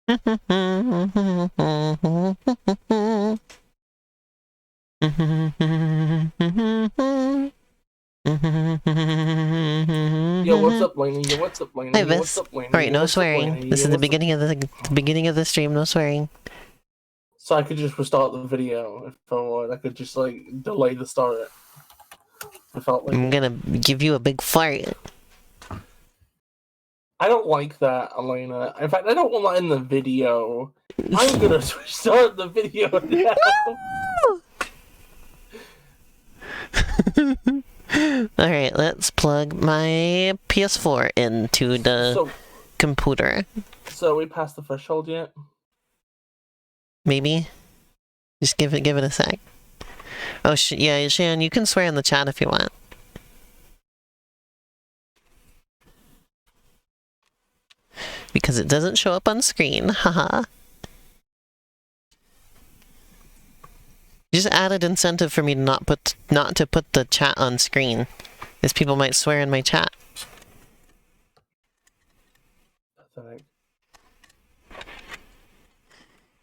Yo, what's up, Lainey? Yo, what's up, Lainey? Hi, Yo, what's Bis. up, Lainey? Alright, Yo, no what's up, swearing. Lainey? This Yo, is the what's up? beginning of the stream, no swearing. So I could just restart the video if I want. I could just like delay the start. I felt like I'm gonna give you a big fart. I don't like that, Elena. In fact, I don't want that in the video. I'm gonna restart the video now. Alright, let's plug my PS4 into the computer. So we passed the threshold yet? Maybe? Just give it a sec. Oh, yeah, Shan, you can swear in the chat if you want. Because it doesn't show up on screen, haha. Just added incentive for me to not to put the chat on screen, as people might swear in my chat.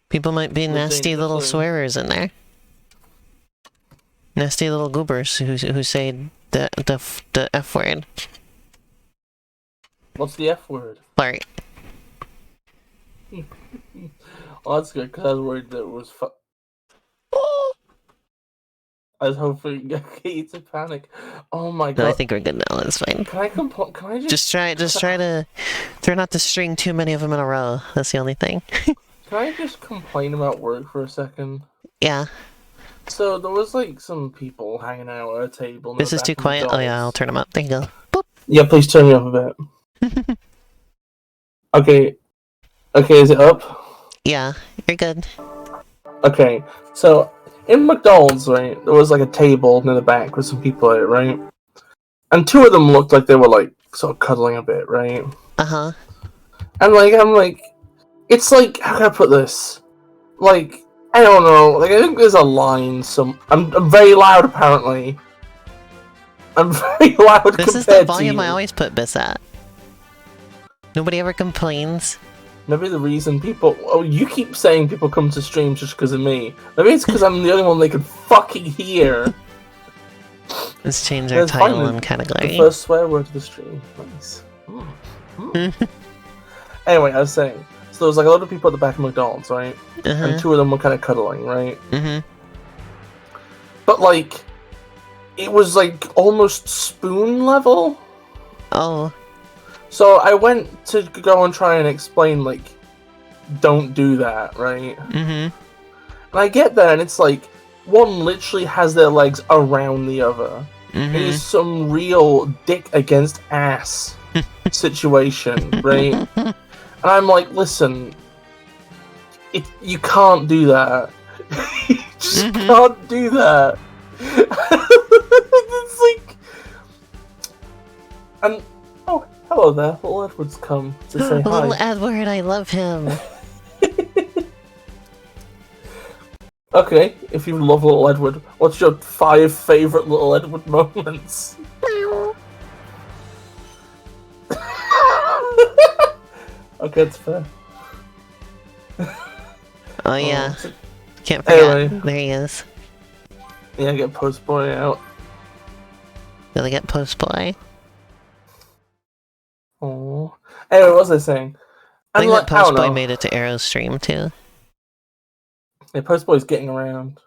People might be nasty little swearers in there. Nasty little goobers who say the F word. What's the F word? Fart. Oh, that's good, because I was worried that it was I was hoping Kate to panic. Oh my god. No, I think we're good now, that's fine. Can I just try to try not to string too many of them in a row. That's the only thing. Can I just complain about work for a second? Yeah. So there was like some people hanging out at a table. This is too quiet. Oh yeah, I'll turn them up. There you go. Boop. Yeah, please turn me up a bit. Okay. Okay, is it up? Yeah, you're good. Okay, so in McDonald's, right, there was like a table near the back with some people at it, right? And two of them looked like they were like sort of cuddling a bit, right? Uh-huh. And like I'm like, it's like, how can I put this? Like, I don't know, like I think there's a line I'm very loud apparently. I'm very loud. This is the volume I always put Bis at. Nobody ever complains. Maybe the reason people... Oh, you keep saying people come to streams just because of me. Maybe it's because I'm the only one they can fucking hear. Let's change our title and category. The first swear word of the stream. Nice. Anyway, I was saying... So there was like a lot of people at the back of McDonald's, right? And two of them were kind of cuddling, right? But like... It was like almost spoon level. Oh. So I went to go and try and explain, like, don't do that, right? And I get there, and it's like, one literally has their legs around the other. It is some real dick against ass situation, right? And I'm like, listen, you can't do that. You just can't do that. It's like... And... Oh, hello there. Little Edward's come to say hi. Little Edward, I love him. Okay, if you love Little Edward, what's your 5 favourite Little Edward moments? Okay, that's fair. Oh yeah. Can't forget. Anyway. There he is. Yeah, get Postboy out. Gotta get Postboy. Oh. Anyway, what was I saying? I think that Postboy made it to Arrow's stream too. Yeah, Postboy's getting around.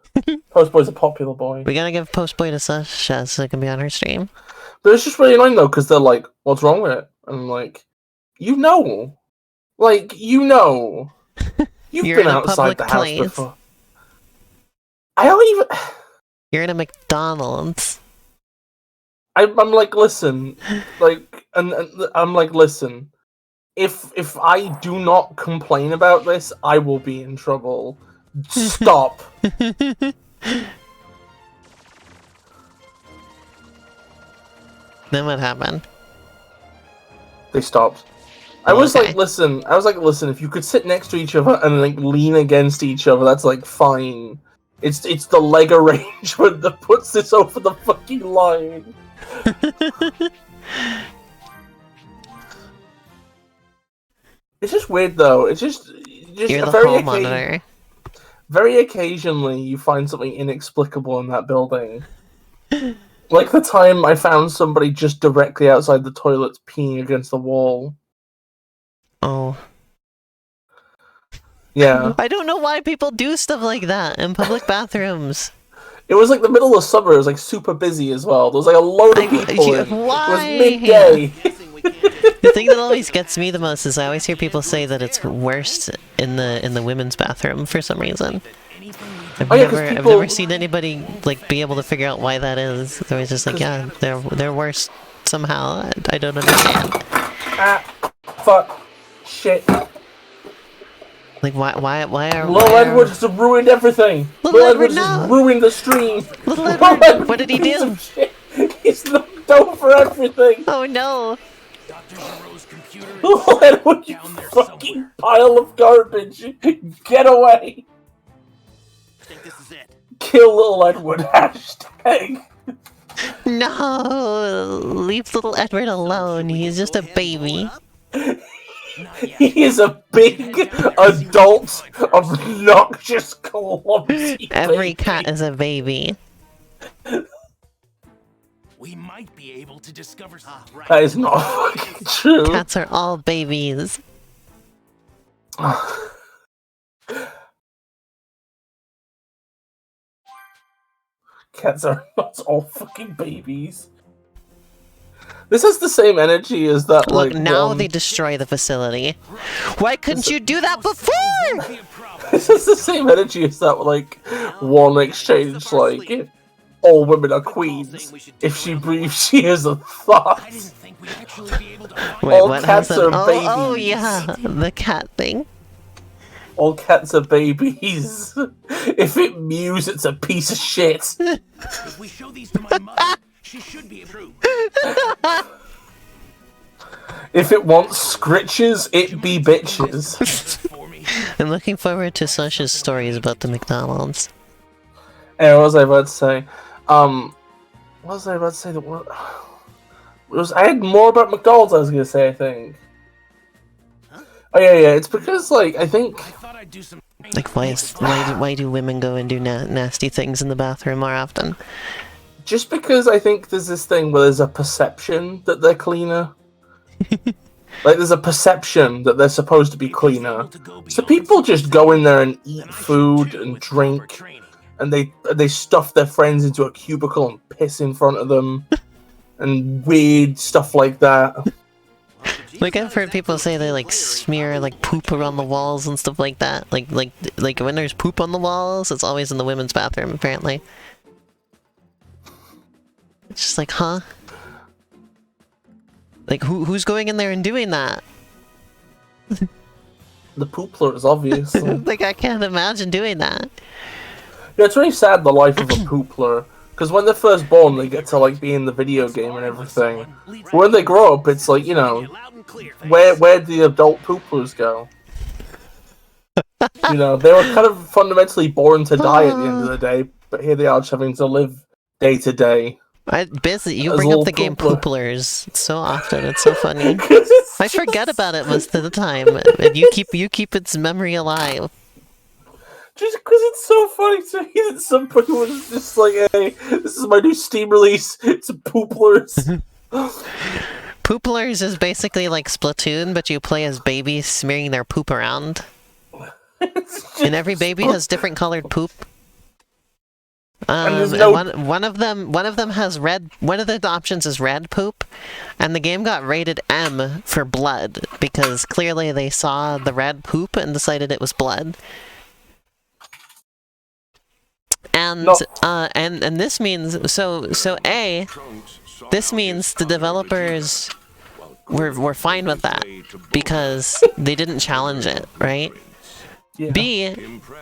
Postboy's a popular boy. We gotta give Postboy to Sasha so it can be on her stream. But it's just really annoying though, because they're like, what's wrong with it? And I'm like, you know. Like, you know. You've been outside the house before. I don't even... You're in a McDonald's. I'm like, listen, like, and I'm like, listen, if I do not complain about this, I will be in trouble. Stop. Then what happened? They stopped. I was like, listen, if you could sit next to each other and like lean against each other, that's like fine. It's the leg arrangement that puts this over the fucking line. It's just weird though. It's just You're the hall monitor. Very occasionally, you find something inexplicable in that building. Like the time I found somebody just directly outside the toilets peeing against the wall. Oh. Yeah. I don't know why people do stuff like that in public bathrooms. It was like the middle of summer. It was like super busy as well. There was like a load of people. Why? It was midday. The thing that always gets me the most is I always hear people say that it's worse in the women's bathroom for some reason. I've never seen anybody like be able to figure out why that is. They're always just like, yeah, they're worse somehow. I don't understand. Fuck, shit. Like why are Little Edward has ruined everything. Little Edward has ruined the stream. Little Edward, what did he do? He's knocked over everything. Oh no. Little Edward, you fucking pile of garbage. Get away. Kill Little Edward, hashtag. No, leave Little Edward alone. He's just a baby. He is a big, adult, obnoxious, clumsy Every baby. cat is a baby. We might be able to discover something. That is not fucking true. Cats are all babies. Cats are not all fucking babies. This has the same energy as that. Look, like, now they destroy the facility. Why couldn't you do that before? This has the same energy as that, like, one exchange, like, all women are queens. If she breathes, she is a thought. Wait, all what cats are babies. Oh yeah, the cat thing. All cats are babies. If it mews, it's a piece of shit. If we show these to my mother, she should be approved. If it wants scritches, it be bitches. I'm looking forward to Sasha's stories about the McDonald's. Hey, what was I about to say? What was I about to say? I had more about McDonald's I was going to say, I think. Oh, yeah, it's because, like, I think... Like, why do women go and do nasty things in the bathroom more often? Just because I think there's this thing where there's a perception that they're cleaner. Like, there's a perception that they're supposed to be cleaner. So people just go in there and eat food and drink, and they stuff their friends into a cubicle and piss in front of them, and weird stuff like that. Like, I've heard people say they, like, smear, like, poop around the walls and stuff like that. Like when there's poop on the walls, it's always in the women's bathroom, apparently. It's just like, huh? Like, who's going in there and doing that? The poopler is obvious. Like, I can't imagine doing that. Yeah, it's really sad, the life of a poopler. Because when they're first born, they get to, like, be in the video game and everything. But when they grow up, it's like, you know, where'd the adult pooplers go? You know, they were kind of fundamentally born to die at the end of the day, but here they are just having to live day to day. You bring up the game Pooplers so often, it's so funny. I forget about it most of the time, and you keep its memory alive. Just because it's so funny to me that somebody was just like, hey, this is my new Steam release, it's Pooplers. Pooplers is basically like Splatoon, but you play as babies smearing their poop around. And every baby has different colored poop. One of them has red. One of the options is red poop, and the game got rated M for blood because clearly they saw the red poop and decided it was blood. And this means this means the developers were fine with that because they didn't challenge it, right? Yeah. B,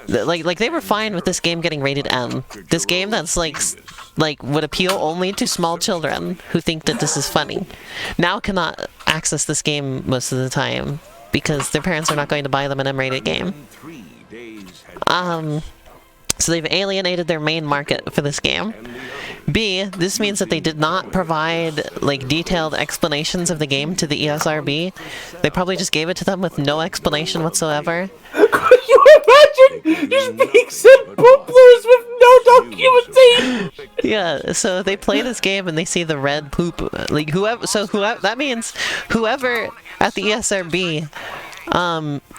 like they were fine with this game getting rated M. This game that's like would appeal only to small children who think that this is funny. Now cannot access this game most of the time because their parents are not going to buy them an M-rated game. So they've alienated their main market for this game. B, this means that they did not provide, like, detailed explanations of the game to the ESRB. They probably just gave it to them with no explanation whatsoever. Could you imagine just being sent booblers with no documentation? Yeah, so they play this game and they see the red poop. Like whoever, that means whoever at the ESRB,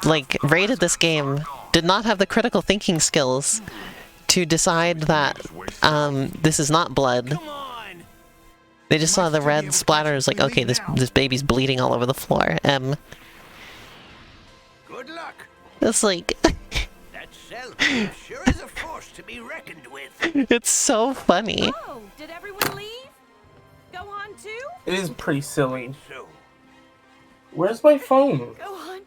like rated this game did not have the critical thinking skills to decide that this is not blood. They just saw the red splatters, like, okay, this baby's bleeding all over the floor. Good luck. It's like That cell sure is a force to be reckoned with. it's so funny. Oh, did everyone leave? Go on too? It is pretty silly. So, Where's my phone? Go on,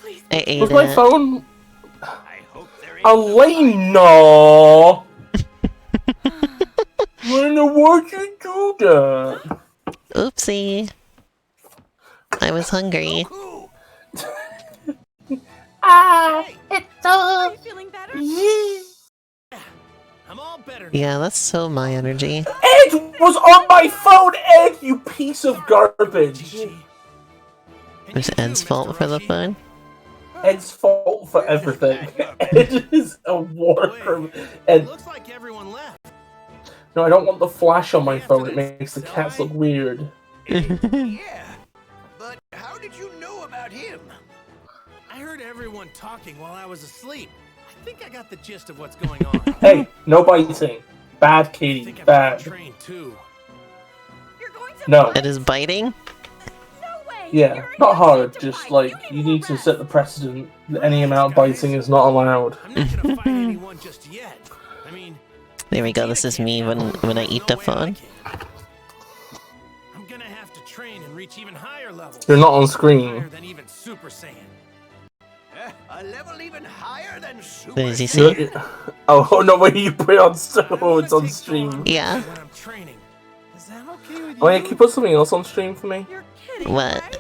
please. I ate Where's it. my phone? I hope there ain't Elena! Why'd you do that? Oopsie. I was hungry. Goku. Are you feeling better? I'm all better. Yeah, that's so my energy. Ed was on my phone, Ed, you piece of garbage. And It's you too, Ed's Mr. fault for the Roshi. fun. Ed's fault for everything. Ed is a war criminal. And Looks like everyone left. no, I don't want the flash on my phone. It makes the cats look weird. Yeah. But how did you know about him? I heard everyone talking while I was asleep. I think I got the gist of what's going on. Hey, no biting. Bad, I Katie. think I've Bad. been trained too. You're going to No. It is biting? No way. Yeah, You're not a hard. to Just bite. like You you need need more to rest. set the precedent that any amount of biting is not allowed. I'm not gonna fight anyone just yet. I mean, There we go, this is me when I eat the no way I phone. can. I'm gonna have to train and reach even higher levels. You're not on Higher screen. than even Super Saiyan. A level even higher than Super What does he Saiyan. say? Oh no! Wait, you put it on. I'm Oh, it's gonna on take stream. Gohan Yeah. when I'm training. Is that okay with Oh yeah, you? can you put something else on stream for me? You're kidding, What? right?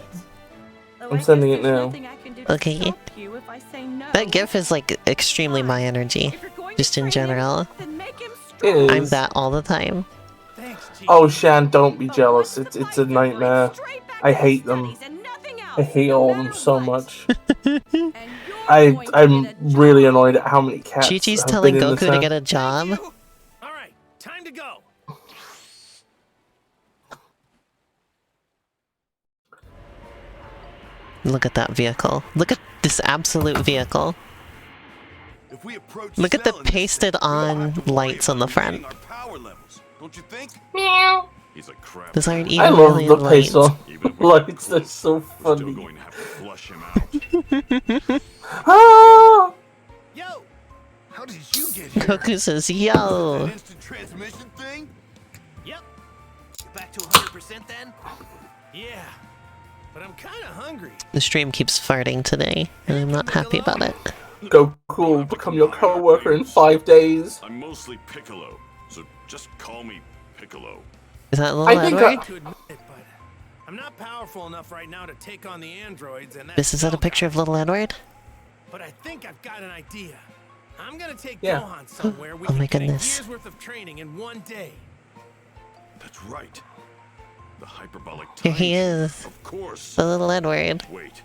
Oh, I'm I sending guess it there's now. nothing I can do to Okay. stop you if I say no. That gif is like extremely my energy. If you're going to Just in train him, general. then make him It strong. is. I'm that all the time. Thanks, Chief. Oh Shan, don't be But jealous. once the It's a fight's over, nightmare. straight back I to hate them. studies and nothing else, I hate no all of them matter so what. much. And you're going to I'm get a really job. annoyed at how many cats Chi-Chi's have telling been in this Goku to house. get a job. Thank you. All right, time to go. Look at that vehicle. Look at this absolute vehicle. If we approach Look at the Cell in this pasted thing, we don't on have to worry lights on the about front. getting our power levels, don't you think? He's a crap. Those aren't I even love really the lights. pastel Even if we lights. They're so still funny. going to have to flush him out. Ah! Yo, How did you get here? Goku says, That yo! instant transmission thing? yep. You're back to 100% then? Yeah, but I'm kind of hungry. The stream keeps farting today, and I'm not happy about it. Goku will become your co-worker in 5 days. I'm mostly Piccolo, so just call me Piccolo. Is that little I think Edward? To admit it, but I'm not powerful enough right now to take on the androids and This is that a picture of little Edward? But I think I've got an idea. I'm gonna take Yeah. Gohan somewhere we Oh my can get a goodness. year's worth of training in one day. That's right. The hyperbolic Here time he machine. is. Of course. The little Edward. Wait.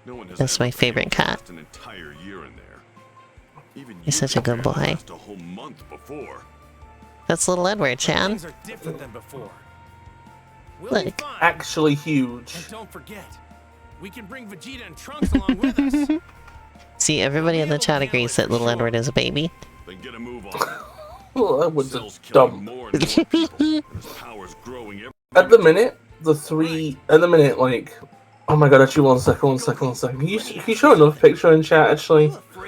No one has That's ever my favorite been able to cat. last an entire year in there. Even He's you such a good couldn't boy. last a whole month before. That's little Edward, Chan. Things are different than before. We'll be Look. fine. Actually huge. And don't forget, we can bring Vegeta and Trunks along with us. See, everybody in the chat agrees that little Edward is a baby. Then get a move on. Well, that was a Cell's killing dumb. more and more people, and his power's growing every At the minute, like, oh my god, actually, one second. Can you show another picture in chat, actually?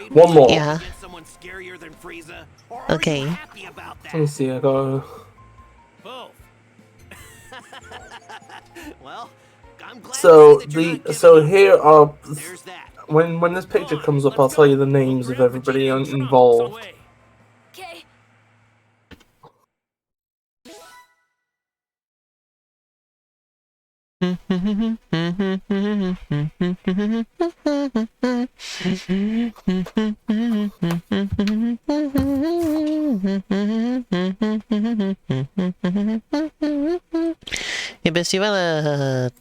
One more. Yeah. Someone scarier than Frieza? Or are Okay. you happy about Let me that? see, I got... Both. Well, I'm glad So, to see that you're not giving so up. here are... There's that. When this picture comes up, I'll tell you the names of everybody involved. Okay. Hey, Bis, you wanna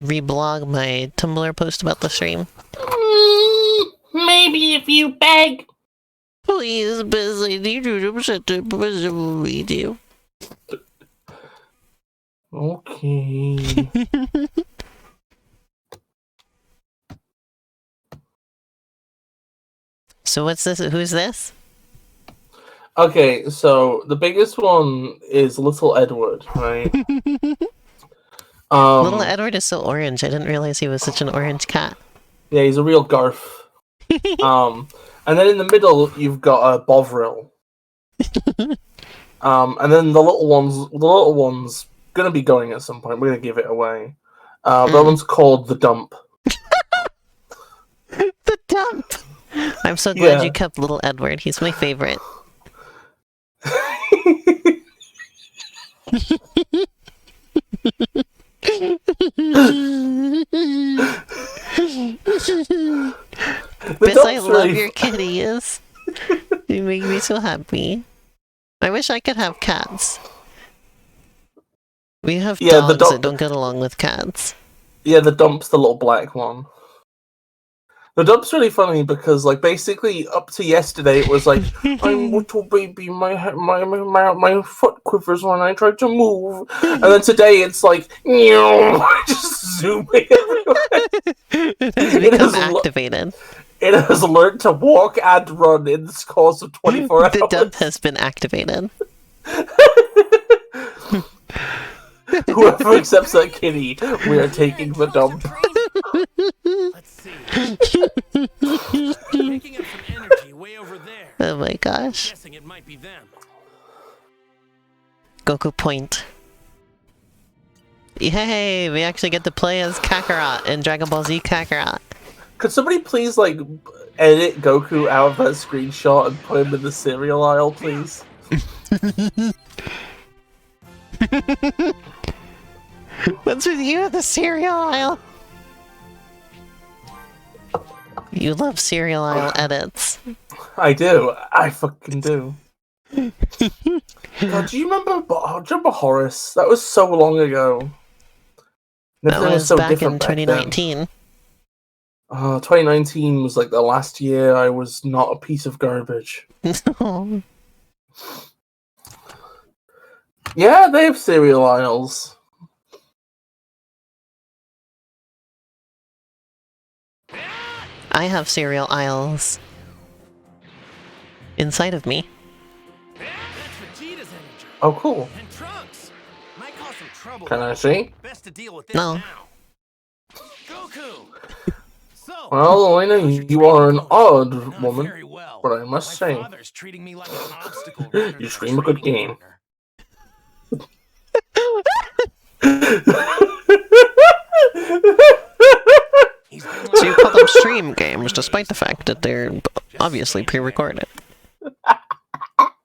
reblog my Tumblr post about the stream? Maybe. maybe if you beg. Please, Biz, I need you to sit to with you. Okay. So what's this? Who's this? Okay, so the biggest one is Little Edward, right? Little Edward is so orange. I didn't realize he was such an orange cat. Yeah, he's a real Garf. And then in the middle you've got Bovril. And then the little one's gonna be going at some point. We're gonna give it away. That one's called the Dump. The Dump. I'm so glad you kept Little Edward. He's my favorite. Biz, I love your kitties. You make me so happy. I wish I could have cats. We have dogs that don't get along with cats. Yeah, the Dump's the little black one. The Dump's really funny because, like, basically up to yesterday it was like, I'm little baby, my foot quivers when I try to move. And then today it's like, just zooming everywhere. It has become activated. It has learned to walk and run in the course of 24 hours. The Dump has been activated. Whoever accepts that kitty, we are taking the Dump. Let's see. Picking up some energy way over there. Oh my gosh. Guessing it might be them. Goku Point. Yay! We actually get to play as Kakarot in Dragon Ball Z Kakarot. Could somebody please, like, edit Goku out of that screenshot and put him in the cereal aisle, please? What's with you at the cereal aisle? You love cereal aisle edits. I do. I fucking do. God, do you remember Horace? That was so long ago. That was so back in 2019. 2019 was like the last year I was not a piece of garbage. No. Yeah, they have cereal aisles. I have cereal aisles inside of me. Oh, cool. And Trunks might cause some trouble. Can I see? Best to deal with this No. now. Goku. So, Well, I know you are an odd woman, very well. but I must My say, father's treating me like an obstacle rather you than stream a good training game. partner. So you call them stream games, despite the fact that they're obviously pre-recorded.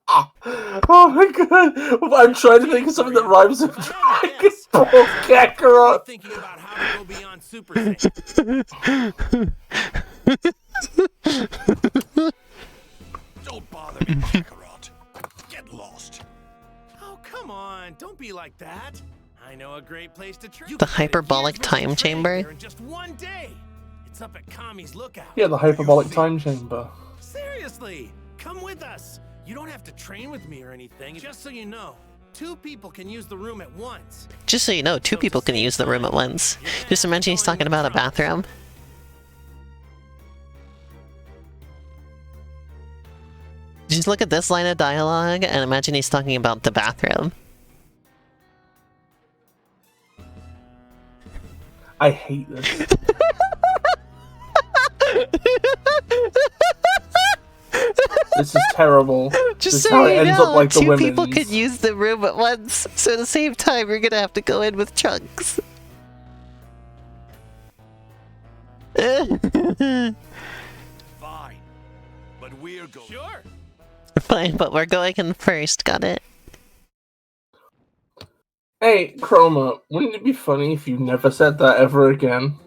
Oh my god! I'm trying to think of something that rhymes with Dragon Ball Kakarot. Thinking about how to go beyond Super Saiyan. Don't bother me, Kakarot. Get lost. Oh, come on. Don't be like that. I know a great place to train. The hyperbolic time chamber? In just one day. It's up at Kami's Lookout. Yeah, the hyperbolic time chamber. Seriously, come with us. You don't have to train with me or anything. Just so you know, 2 people can use the room at once. Just so you know, 2 people can use the room at once. Just imagine he's talking about a bathroom. Just look at this line of dialogue and imagine he's talking about the bathroom. I hate this. This is terrible. Just this is so how it you ends know, up like the 2 women's. people could use the room at once, so at the same time you're gonna have to go in with Trunks. Fine. But we're going. Sure. Fine, but we're going in first, got it? Hey, Chroma, wouldn't it be funny if you never said that ever again?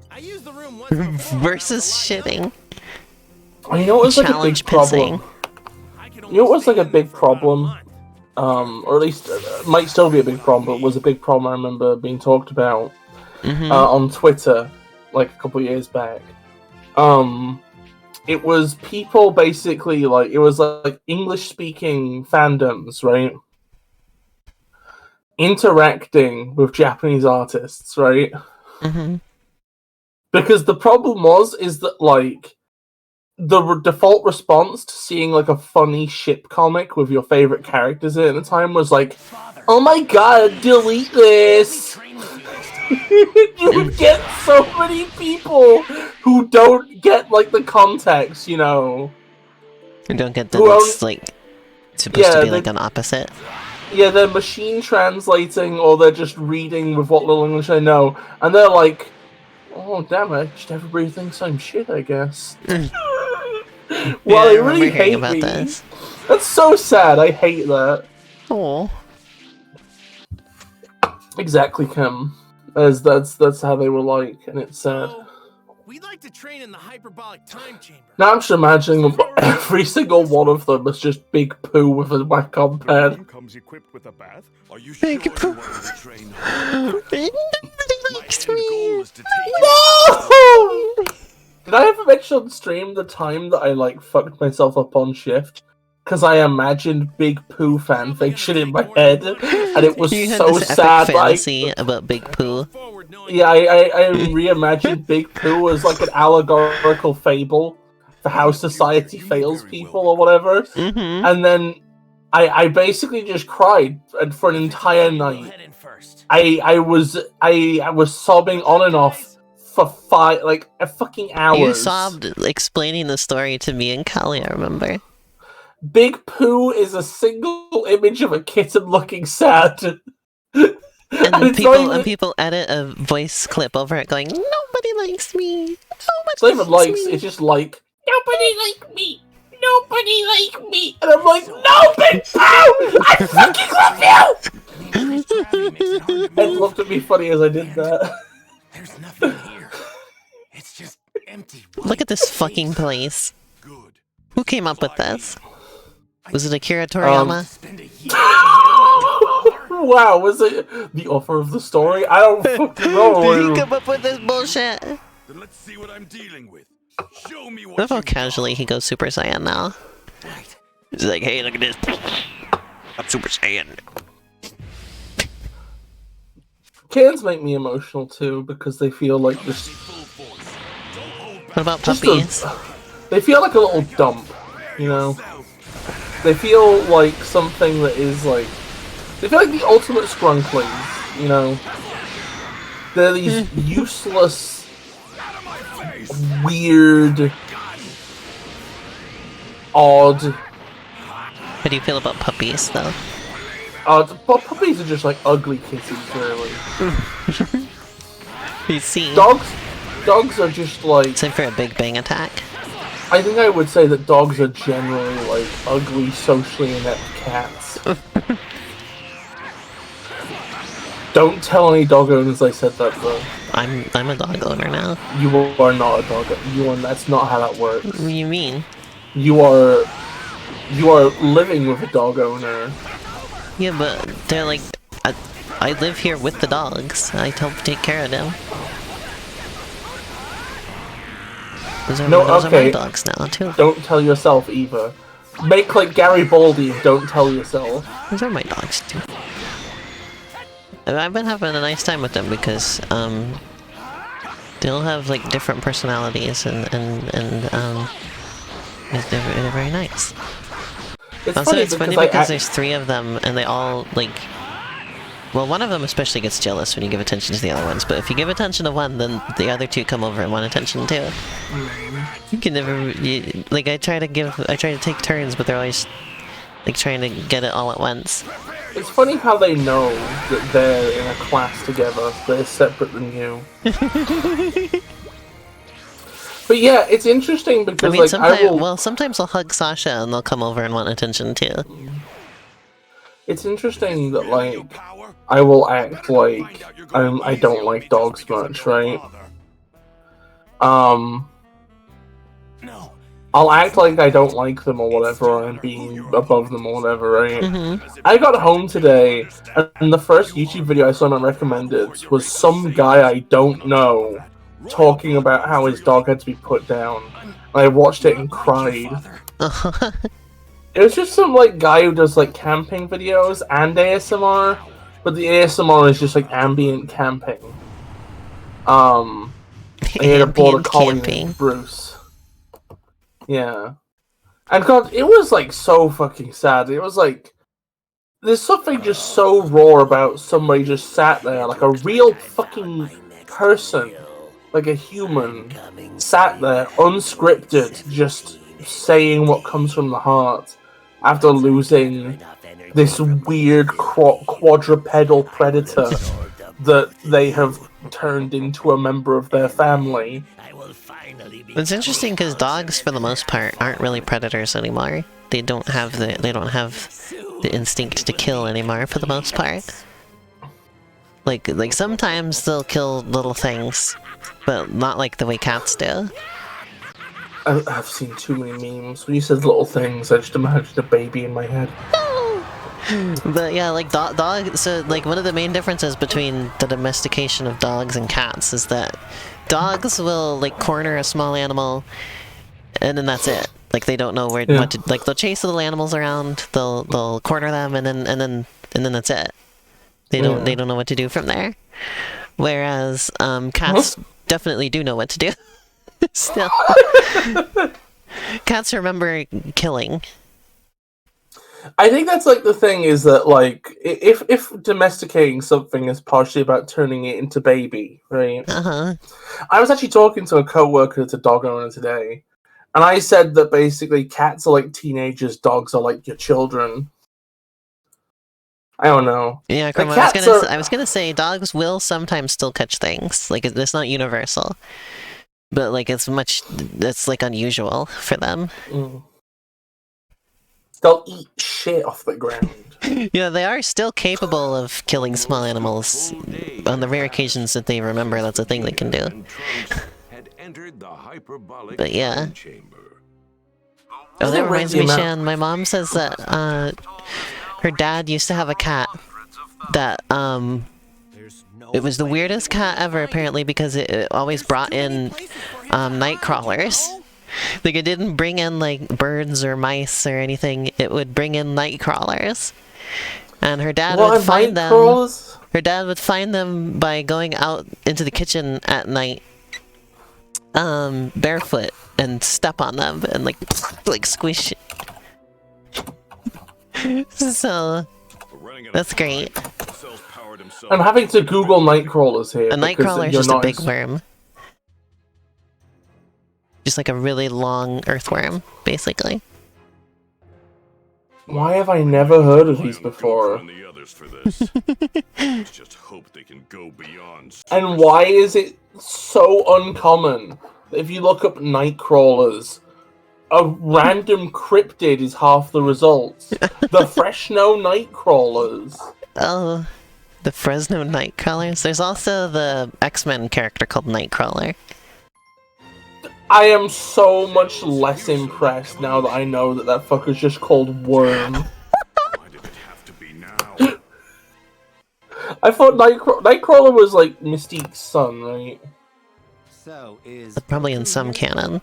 I used the room once before. Versus shitting. You know what's like a big Challenge problem? You know what's like a big problem? Or at least might still be a big problem, but was a big problem I remember being talked about on Twitter like a couple years back. it was people basically like, it was like English-speaking fandoms, right? Interacting with Japanese artists, right? Mm-hmm. Because the problem is that, like, the default response to seeing, like, a funny ship comic with your favorite characters in it at the time was like, oh my god, delete this! You would get so many people who don't get, like, the context, you know? You don't get that it's, like, supposed to be, like, an opposite. Yeah, they're machine translating, or they're just reading with what little English I know, and they're like, oh, damn it, just everybody thinks I'm shit, I guess. Well, I they really hate about me. This. That's so sad, I hate that. Oh. Exactly, Kim. That's how they were like, and it's sad. We'd like to train in the hyperbolic time chamber. Now I'm just imagining every single one of them is just Big Pooh with a Wacom pad. Comes equipped with a bath. Are you sure you Pooh. want to train? Nobody likes me. Goal is to take No! Did I ever mention on stream the time that I, like, fucked myself up on shift? Because I imagined Big Pooh fanfiction in my head, and it was You had so this sad. epic fantasy about Big Pooh. Yeah, I reimagined Big Pooh as, like, an allegorical fable for how society fails people or whatever. Mm-hmm. And then I basically just cried for an entire night. I was sobbing on and off for a fucking hours. You sobbed explaining the story to me and Callie, I remember. Big Pooh is a single image of a kitten looking sad. And people edit a voice clip over it going, nobody likes me. It's not even likes, it's just like, nobody like me. Nobody like me. And I'm like, no, Big Pooh! I fucking love you! It looked at me funny as I did that. There's nothing here. It's just empty. Look at this fucking place. good. Who came up with this? Was it Akira Toriyama? Wow, was it the author of the story? I don't fucking know. Did he come up with this bullshit? Then let's see what I'm dealing with. Show me I what love how you casually he goes Super Saiyan now. He's like, hey, look at this. I'm Super Saiyan. Kittens make me emotional too because they feel like just. What about Just puppies? They feel like a little dump, you know? They feel like something that is like... They feel like the ultimate scrunchlies, you know? They're these useless, weird, odd... How do you feel about puppies, though? Puppies are just like ugly kitties, really. You see? Dogs are just like... Time for a Big Bang attack. I think I would say that dogs are generally like ugly, socially inept cats. Don't tell any dog owners I said that though. I'm a dog owner now. You are not a dog owner. That's not how that works. What do you mean? You are living with a dog owner. Yeah, but they're like... I live here with the dogs. I help take care of them. Those are my dogs now, too. Don't tell yourself either. Make like Gary Baldy and don't tell yourself. Those are my dogs, too. I've been having a nice time with them because, they all have, like, different personalities and they're very nice. It's Also, funny it's funny because there's 3 of them and they all, like... Well, one of them especially gets jealous when you give attention to the other ones, but if you give attention to one, then the other 2 come over and want attention too. You can never... I try to take turns, but they're always, like, trying to get it all at once. It's funny how they know that they're in a class together, they're separate than you. But yeah, it's interesting because, sometimes I'll hug Sasha and they'll come over and want attention too. It's interesting that, like, I will act like I don't like dogs much, right? I'll act like I don't like them or whatever, or I'm being above them or whatever, right? Mm-hmm. I got home today, and the first YouTube video I saw on recommended was some guy I don't know talking about how his dog had to be put down. I watched it and cried. It was just some like guy who does like camping videos and ASMR, but the ASMR is just like ambient camping. He had a border collie named Bruce. Yeah. And God, it was like so fucking sad. It was like there's something just so raw about somebody just sat there like a real fucking person, like a human, sat there unscripted, just saying what comes from the heart after losing this weird quadrupedal predator that they have turned into a member of their family. It's interesting because dogs, for the most part, aren't really predators anymore. They don't have the instinct to kill anymore, for the most part. Like sometimes they'll kill little things, but not like the way cats do. I've seen too many memes. When you said little things, I just imagined a baby in my head. But yeah, like dog. So like one of the main differences between the domestication of dogs and cats is that dogs will like corner a small animal, and then that's it. Like they don't know what to like. They'll chase little animals around. They'll corner them, and then that's it. They don't know what to do from there. Whereas cats definitely do know what to do. Still, cats remember killing. I think that's like the thing is that like if domesticating something is partially about turning it into baby, right? I was actually talking to a coworker that's a dog owner today, and I said that basically cats are like teenagers, dogs are like your children. I don't know. Yeah, I was gonna say dogs will sometimes still catch things. Like it's not universal, but like it's like unusual for them. They'll eat shit off the ground. Yeah, they are still capable of killing small animals on the rare occasions that they remember that's a thing they can do. But yeah. Oh, that reminds me, Shan, my mom says that her dad used to have a cat that it was the weirdest cat ever apparently because it always brought in night crawlers. Like it didn't bring in like birds or mice or anything. It would bring in night crawlers, and her dad would find them. Crawlers? Her dad would find them by going out into the kitchen at night, barefoot, and step on them and like squish. So that's great. I'm having to Google night crawlers here. A night crawler is just a big worm. Just like a really long earthworm, basically. Why have I never heard of these before? And why is it so uncommon that if you look up night crawlers, a random cryptid is half the results? The Fresno night crawlers. Oh, the Fresno night crawlers. There's also the X-Men character called Nightcrawler. I am so much less impressed now that I know that fucker's just called Worm. Why did it have to be now? I thought Nightcrawler was like Mystique's son, right? But probably in some canon.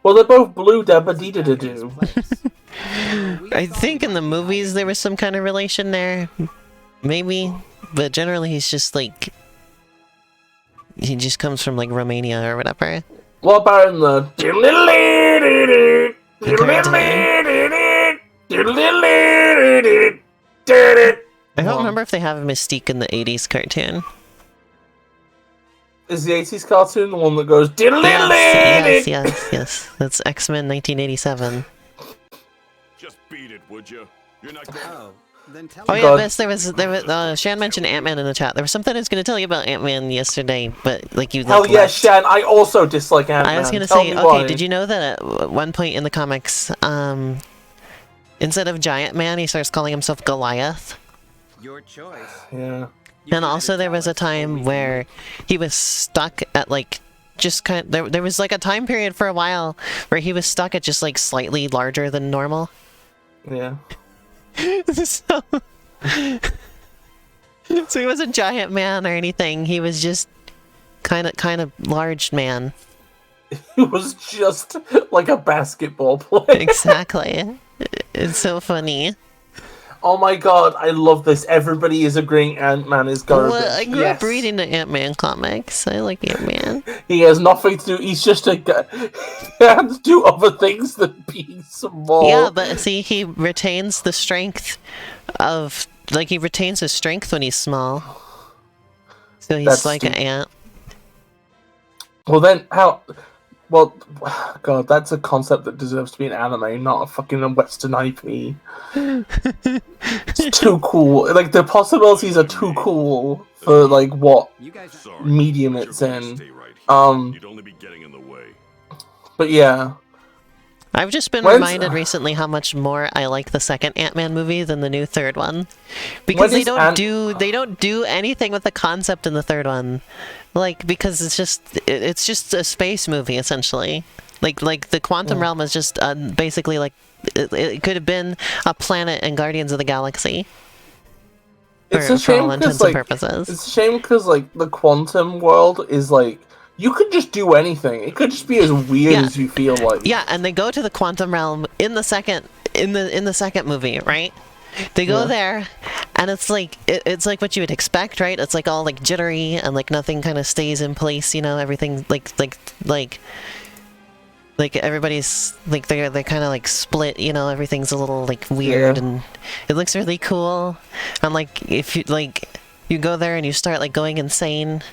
Well, they're both blue dabba-dee-da-da-doo. I think in the movies there was some kind of relation there. Maybe. But generally he's just like... He just comes from like Romania or whatever. What about in the... I don't remember if they have a Mystique in the 80s cartoon. Is the 80s cartoon the one that goes... Yes. That's X-Men 1987. Just beat it, would you? You're not going. Oh yeah, Biss, there was Shan mentioned Ant-Man in the chat. There was something I was going to tell you about Ant-Man yesterday, but like you Hell yeah, Shan, I also dislike Ant-Man. I was going to say, okay, did you know that at one point in the comics, instead of Giant Man, he starts calling himself Goliath? Your choice. Yeah. And also there was a time where he was stuck at like just there was like a time period for a while where he was stuck at just like slightly larger than normal. Yeah. So he wasn't Giant Man or anything. He was just kind of large man. He was just like a basketball player. Exactly. It's so funny. Oh my god, I love this. Everybody is agreeing Ant-Man is garbage. Well, I grew up reading the Ant-Man comics. I like Ant-Man. He has nothing to do. He's just a guy. He has to do other things than being small. Yeah, but see, he retains the strength of... Like, he retains his strength when he's small. So he's That's like an ant. Well, then, how... Well, god, that's a concept that deserves to be an anime, not a fucking Western IP. It's too cool. Like, the possibilities are too cool for, like, what medium it's in. You'd only be getting in the way. But yeah. I've just been reminded recently how much more I like the second Ant-Man movie than the new third one, because they don't do anything with the concept in the third one, like, because it's just a space movie essentially. Like the quantum realm is just basically like it could have been a planet in Guardians of the Galaxy. It's a shame because it's a shame because like the quantum world is like. You could just do anything. It could just be as weird as you feel like. Yeah, and they go to the quantum realm in the second movie, right? They go there, and it's like it's like what you would expect, right? It's like all like jittery and like nothing kind of stays in place, you know. Everything like everybody's like they're kind of like split, you know. Everything's a little like weird, and it looks really cool. And like if you go there and you start like going insane,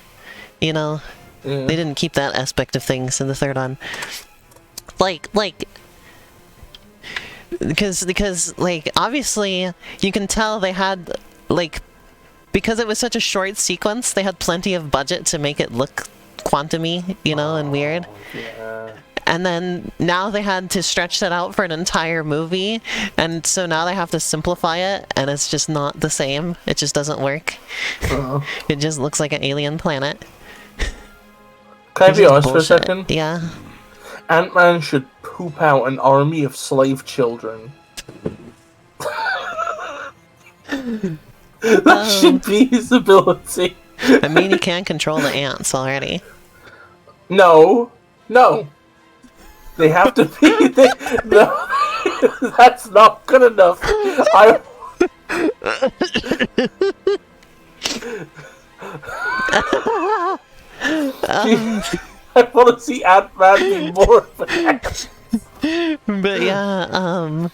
you know. They didn't keep that aspect of things in the third one. Because like obviously you can tell they had like because it was such a short sequence, they had plenty of budget to make it look quantum-y, you know, and weird. Yeah. And then now they had to stretch that out for an entire movie, and so now they have to simplify it, and it's just not the same. It just doesn't work. It just looks like an alien planet. Can I be honest for a second? Yeah. Ant-Man should poop out an army of slave children. That should be his ability. I mean, he can control the ants already. No. They have to be... no, that's not good enough. I want to see Ant-Man be more of an ant. But yeah,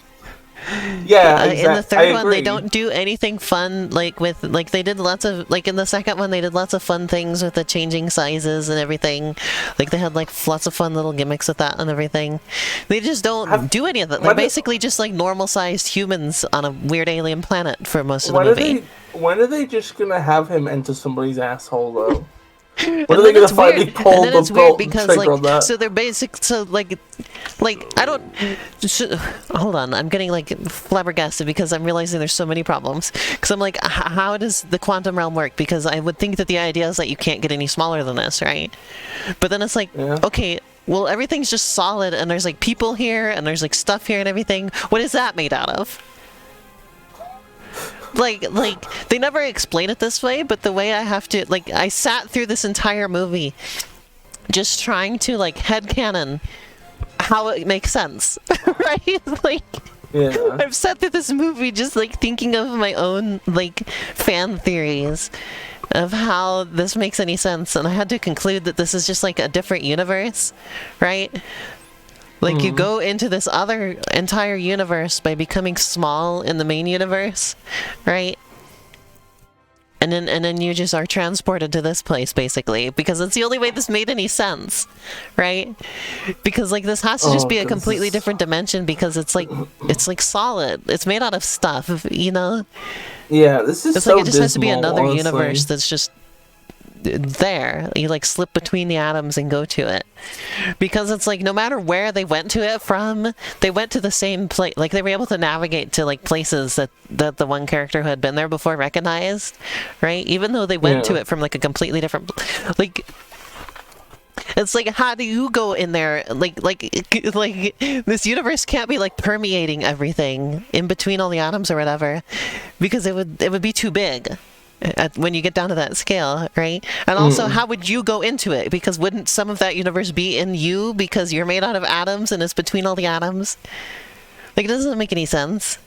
yeah, in the third one, they don't do anything fun, like with, like they did lots of, like in the second one, they did lots of fun things with the changing sizes and everything. Like they had like lots of fun little gimmicks with that and everything. They just don't do any of that. They're basically just like normal-sized humans on a weird alien planet for most of the movie. When are they just gonna have him enter somebody's asshole though? When are they gonna finally pull the bolt and trigger on that? So they're I don't... hold on, I'm getting like flabbergasted because I'm realizing there's so many problems. Because I'm like, how does the quantum realm work? Because I would think that the idea is that you can't get any smaller than this, right? But then it's like, okay, well everything's just solid and there's like people here and there's like stuff here and everything. What is that made out of? Like, they never explain it this way, but the way I have to, like, I sat through this entire movie just trying to, like, headcanon how it makes sense, right? Like, I've sat through this movie just, like, thinking of my own, like, fan theories of how this makes any sense, and I had to conclude that this is just, like, a different universe, right? Like, you go into this other entire universe by becoming small in the main universe, right? And then you just are transported to this place, basically, because it's the only way this made any sense, right? Because, like, this has to just be a completely different dimension because it's like solid. It's made out of stuff, you know? Yeah, this is it's so like it just has to be dismal, another honestly. universe that's just there. You like slip between the atoms and go to it, because it's like no matter where they went to it from, they went to the same place. Like they were able to navigate to like places that the one character who had been there before recognized, right? Even though they went to it from like a completely different, like it's like, how do you go in there? Like this universe can't be like permeating everything in between all the atoms or whatever, because it would be too big. when you get down to that scale, right? And also, how would you go into it? Because wouldn't some of that universe be in you because you're made out of atoms and it's between all the atoms? Like, it doesn't make any sense.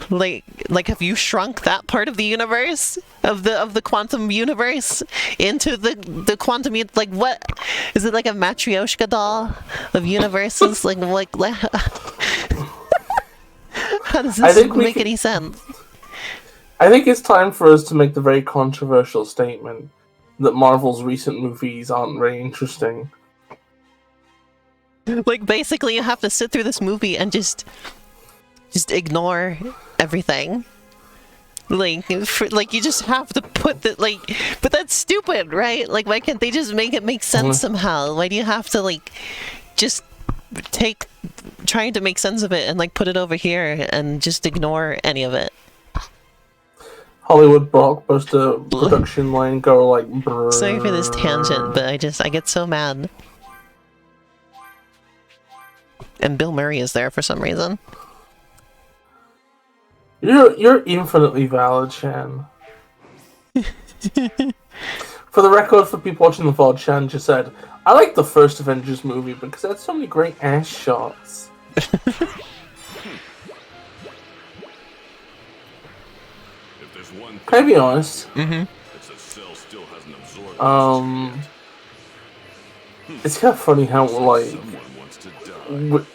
Like, have you shrunk that part of the universe, of the quantum universe, into the quantum? Like, what is it, like a Matryoshka doll of universes? like how does this make any sense? I think it's time for us to make the very controversial statement that Marvel's recent movies aren't very interesting. Like, basically, you have to sit through this movie and just ignore everything. Like, you just have to put the, like, but that's stupid, right? Like, why can't they just make it make sense somehow? Why do you have to, like, just trying to make sense of it and, like, put it over here and just ignore any of it? Hollywood blockbuster production line go like... Brrr. Sorry for this tangent, but I get so mad. And Bill Murray is there for some reason. You're infinitely valid, Shan. For the record, for people watching the VOD, Shan just said, I like the first Avengers movie because it had so many great ass shots. Can I be honest? It's kind of funny how, like,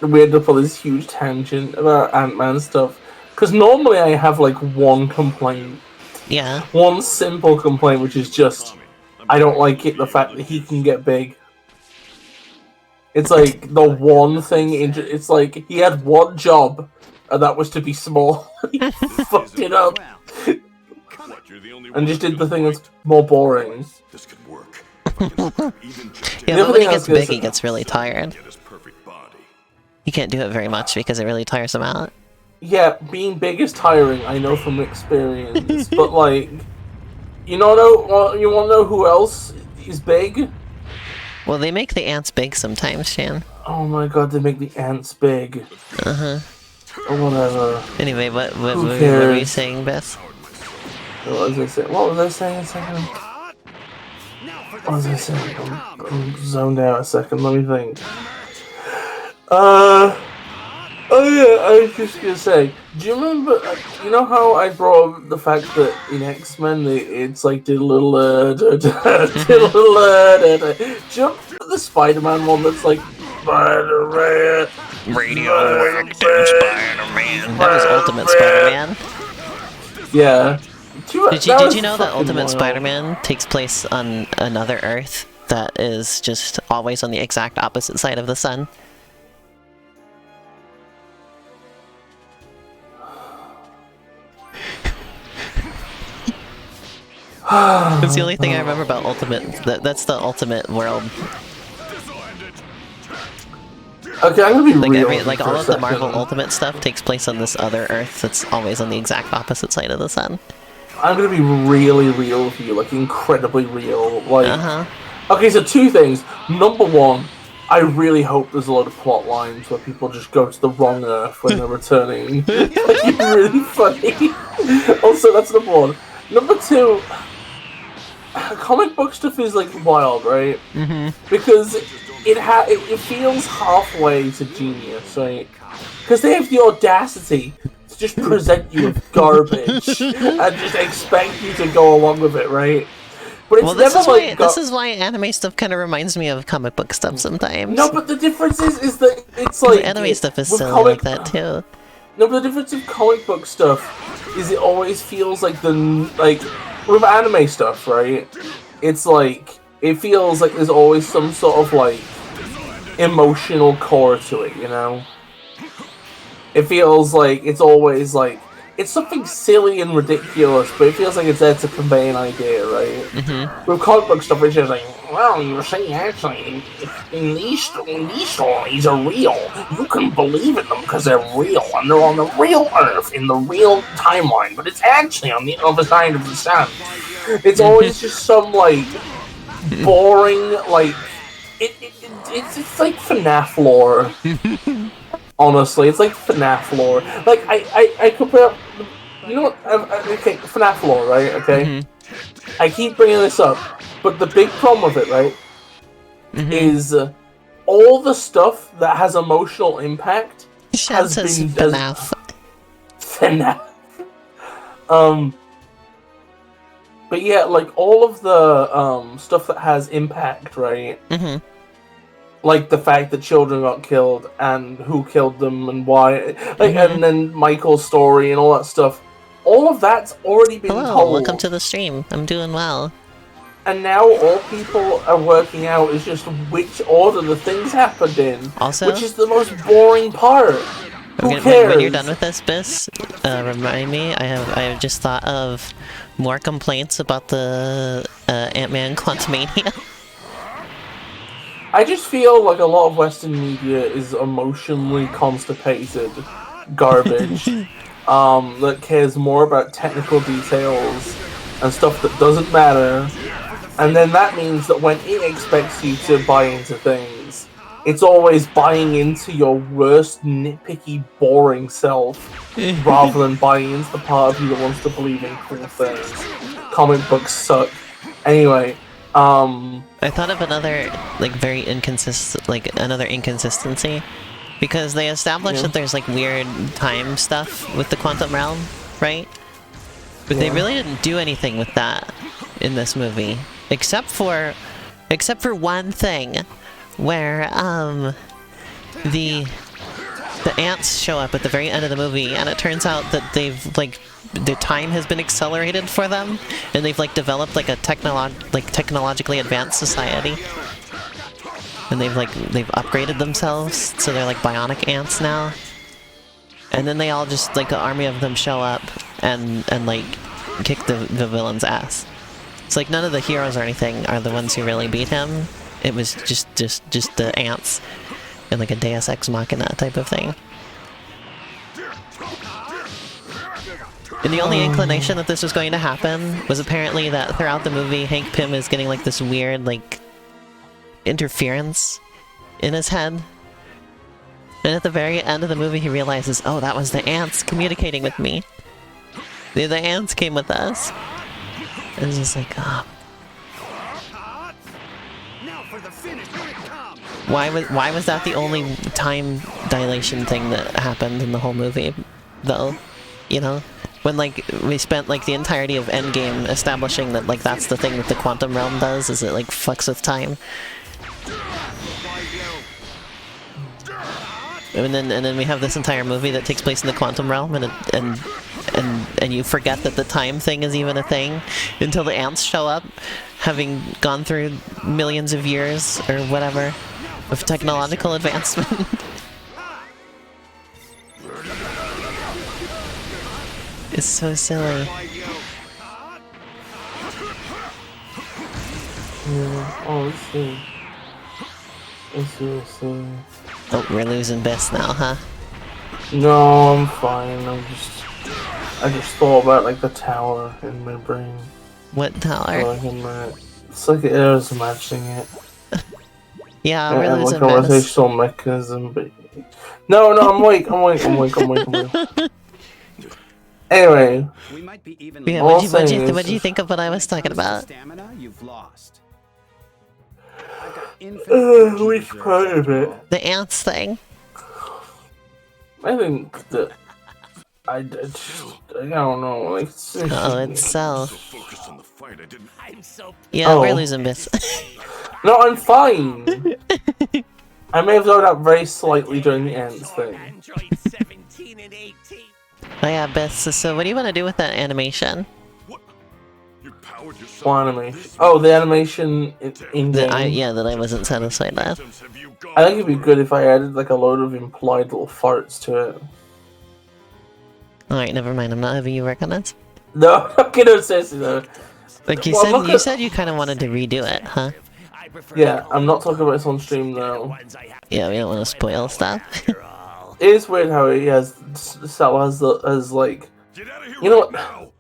we end up on this huge tangent about Ant-Man stuff. Because normally I have, like, one complaint. Yeah. One simple complaint, which is just, I don't like it, the fact that he can get big. It's like, the one thing, it's like, he had one job, and that was to be small. He fucked it up. And just did the thing that's more boring. This could work. Yeah, but when he gets big, he gets really tired. He can't do it very much because it really tires him out. Yeah, being big is tiring, I know from experience. But, like, you want to know who else is big? Well, they make the ants big sometimes, Shan. Oh my god, they make the ants big. Uh-huh. Or whatever. Anyway, what were you saying, Beth? What was I saying? What was I saying a second? What was I saying? I'm zoned out a second, let me think. Oh yeah, I was just gonna say, do you remember, you know how I brought up the fact that in X-Men, it's like, do you remember the Spider-Man one that's like, Spider-Man, radioactive Spider-Man. That was Ultimate Spider-Man. Yeah. Did you know that Ultimate Spider-Man takes place on another Earth that is just always on the exact opposite side of the sun? That's the only thing I remember about Ultimate. That's the Ultimate world. Okay, I'm gonna be real. Like all of the Marvel Ultimate stuff takes place on this other Earth that's always on the exact opposite side of the sun. I'm gonna be really real with you, like incredibly real. Like, okay, so two things. Number one, I really hope there's a lot of plot lines where people just go to the wrong Earth when they're returning. Like, it's really funny. Also, that's number one. Number two, comic book stuff is like wild, right? Because it feels halfway to genius, right? Because they have the audacity to just present you with garbage and just expect you to go along with it, right? But it's this is why anime stuff kind of reminds me of comic book stuff sometimes. No, but the difference is that it's like anime stuff is silly like that too. No, but the difference with comic book stuff is it always feels like with anime stuff, right? It's like it feels like there's always some sort of like emotional core to it, you know? It feels like it's always like it's something silly and ridiculous, but it feels like it's there to convey an idea, right? With comic book stuff, it's just like, well, you're saying actually, these stories are real. You can believe in them because they're real, and they're on the real Earth in the real timeline, but it's actually on the other side of the sun. It's always just some like boring, like it's like FNAF lore. Honestly, it's like FNAF lore. Like, I compare you know what? Okay, FNAF lore, right? Okay, I keep bringing this up, but the big problem with it, right, is all the stuff that has emotional impact has been FNAF. FNAF. But yeah, like all of the stuff that has impact, right? Like the fact that children got killed and who killed them and why, like, and then Michael's story and all that stuff. All of that's already been told. Welcome to the stream. I'm doing well. And now all people are working out is just which order the things happened in. Also, which is the most boring part. Who cares? When you're done with this, Bis, remind me. I have just thought of more complaints about the Ant-Man Quantumania. I just feel like a lot of Western media is emotionally constipated garbage that cares more about technical details and stuff that doesn't matter. And then that means that when it expects you to buy into things, it's always buying into your worst, nitpicky, boring self rather than buying into the part of you that wants to believe in cool things. Comic books suck. Anyway, I thought of another, like, very another inconsistency, because they established that there's, like, weird time stuff with the quantum realm, right? But they really didn't do anything with that in this movie, except for one thing, where, the ants show up at the very end of the movie, and it turns out that they've, like, the time has been accelerated for them, and they've, like, developed, like, a technologically advanced society. And they've upgraded themselves, so they're, like, bionic ants now. And then they all just, like, an army of them show up and like, kick the villain's ass. It's like none of the heroes or anything are the ones who really beat him. It was just the ants and, like, a Deus Ex Machina type of thing. And the only inclination that this was going to happen was apparently that throughout the movie, Hank Pym is getting, like, this weird, like, interference in his head. And at the very end of the movie, he realizes, oh, that was the ants communicating with me. The ants came with us. And it's just like, oh. Why was that the only time dilation thing that happened in the whole movie, though? You know? When, like, we spent, like, the entirety of Endgame establishing that, like, that's the thing that the quantum realm does, is it, like, fucks with time. And then we have this entire movie that takes place in the quantum realm, and you forget that the time thing is even a thing until the ants show up, having gone through millions of years or whatever of technological advancement. It's so silly. Oh, it's so silly. Oh, we're losing Bis now, huh? No, I'm fine. I just thought about, like, the tower in my brain. What tower? It's like it was matching it. Yeah, we're and losing like a Bis. rotational mechanism, but no, I'm awake. Anyway, Yeah, what do you think of what I was talking about? Which part of it? The ants thing. I think that I don't know. Like, Oh, it's Cell. Focused on the fight, I didn't. Yeah, we're losing Bis. No, I'm fine. I may have zoned out very slightly during the ants thing. Oh yeah, Bis. So what do you want to do with that animation? What animation? Oh, the animation in game. Yeah, that I wasn't satisfied with. I think it'd be good if I added, like, a load of implied little farts to it. Alright, never mind. I'm not having you work on it. No, I'm gonna say so. Like you said you kind of wanted to redo it, huh? Yeah, I'm not talking about this on stream though. Yeah, we don't want to spoil stuff. It is weird how he has Sal has like, you know what?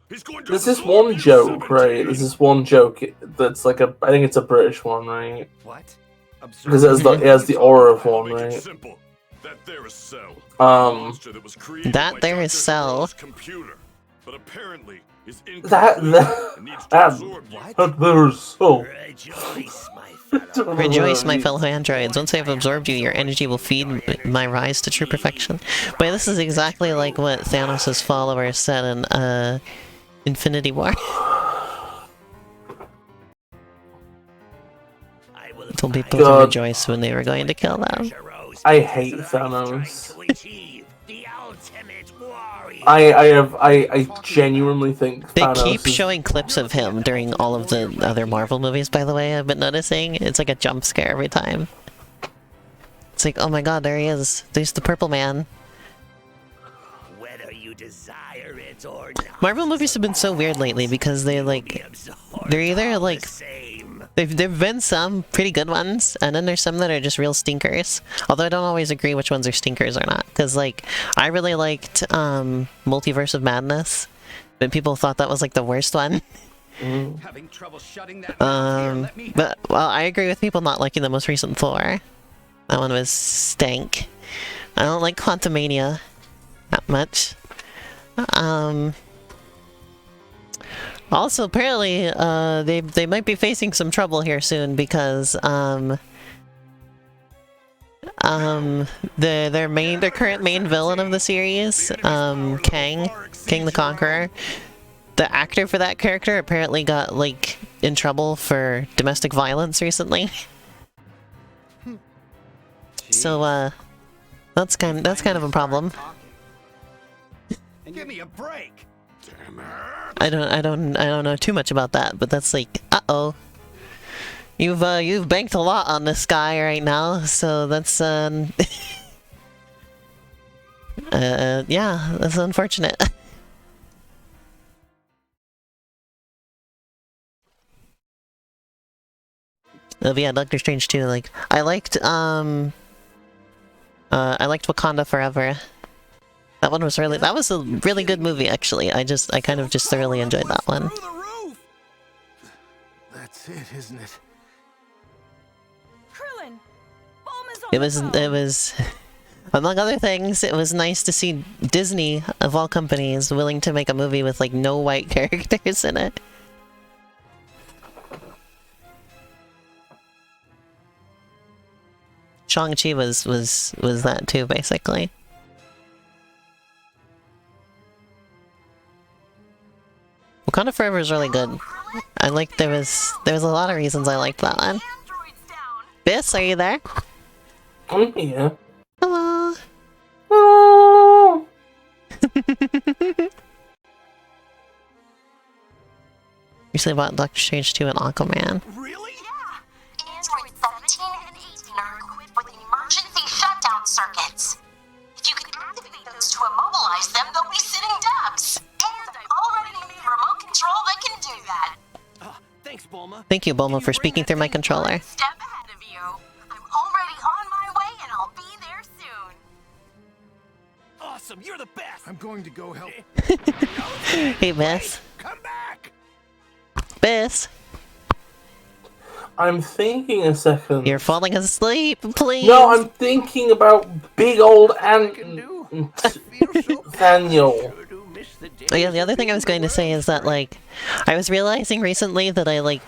There's this one joke, right? There's this one joke that's like I think it's a British one, right? What? Because it has the aura of one, right? That there is Cell. That there is Cell. but apparently is That and needs to absorb you. there's so Rejoice, my fellow androids. Once I have absorbed you, your energy will feed my rise to true perfection. But this is exactly like what Thanos' followers said in Infinity War. Told people to rejoice when they were going to kill them. I hate Thanos. I genuinely think they Thanos keep showing clips of him during all of the other Marvel movies, by the way, I've been noticing. It's like a jump scare every time. It's like, oh my god, there he is. There's the Purple Man. Whether you desire it or not, Marvel movies have been so weird lately because they're either like there've been some pretty good ones, and then there's some that are just real stinkers. Although I don't always agree which ones are stinkers or not, because like I really liked Multiverse of Madness, but people thought that was like the worst one. having trouble shutting that mouth here, But well, I agree with people not liking the most recent Thor. That one was stank. I don't like Quantumania that much. Also, apparently, they might be facing some trouble here soon because their current main villain of the series, King the Conqueror, the actor for that character apparently got like in trouble for domestic violence recently. So that's kind of a problem. give me a break. I don't know too much about that, but that's like, uh-oh. You've banked a lot on this guy right now, so that's yeah, that's unfortunate. But yeah, Doctor Strange too, like I liked Wakanda Forever. That one was that was a really good movie actually. I kind of just thoroughly enjoyed that one. That's it, isn't it? Krillin, Bulma's on It was among other things, it was nice to see Disney of all companies willing to make a movie with like no white characters in it. Shang-Chi was that too, basically. Wakanda Forever is really good. I liked there was a lot of reasons I liked that one. Biss, are you there? I'm here. Hello. Oh. You say about Doctor Strange 2 and Aquaman. Really? Yeah. Androids 17 and 18 are equipped with emergency shutdown circuits. If you can activate those to immobilize them, they'll be sitting ducks. And I've already made a remote control that can do that. Thanks, Bulma. Thank you, Bulma, for speaking through my controller. Step ahead of you. I'm already on my way and I'll be there soon. Awesome, you're the best. I'm going to go help. Hey, Biss. Come back. Biss. I'm thinking a second. You're falling asleep, please. No, I'm thinking about big old Daniel. Oh yeah, the other thing I was going to say is that, like, I was realizing recently that I, like,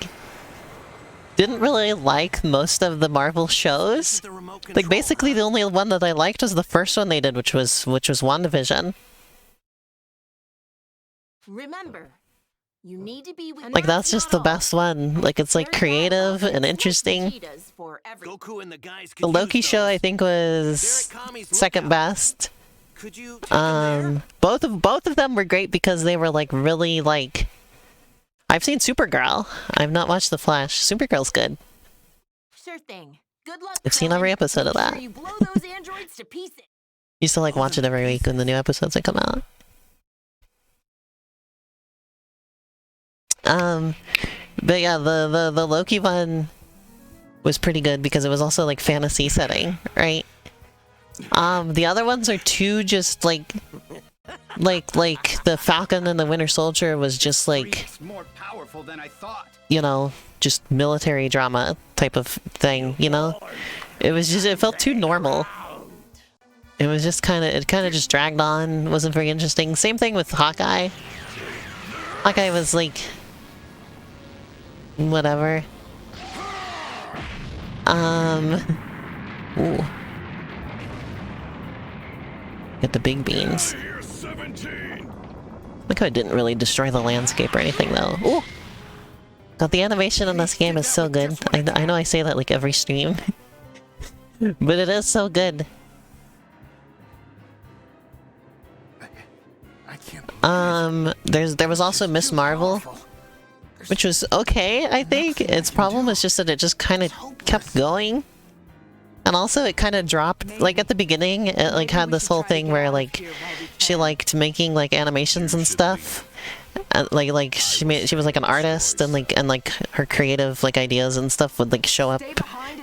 didn't really like most of the Marvel shows. Like, basically the only one that I liked was the first one they did, which was WandaVision. Remember, you need to be with Like, that's just the best one. Like, it's, like, creative and interesting. Goku and the guys The Loki show, I think, was second best. Could you take him there? Both of them were great because they were, like, really, like... I've seen Supergirl. I've not watched The Flash. Supergirl's good. Sure thing. Good luck. I've seen every episode of that. You blow those androids to pieces. Used to, like, watch it every week when the new episodes would come out. But yeah, the Loki one was pretty good because it was also, like, fantasy setting, right? The other ones are too just, like the Falcon and the Winter Soldier was just, like, more powerful than I thought. you know, just military drama type of thing, you know? It was just, it felt too normal. It was just it kind of just dragged on, wasn't very interesting. Same thing with Hawkeye. That guy was like... whatever. Ooh. Get the big beans. Look how it didn't really destroy the landscape or anything, though. Ooh! God, the animation in this game is so good. I know I say that like every stream. But it is so good. There was also Miss Marvel, which was okay, I think. Its problem was just that it just kind of kept going. And also it kind of dropped, like at the beginning, it like had this whole thing where like she liked making like animations and stuff. Like she was like an artist, and like her creative like ideas and stuff would like show up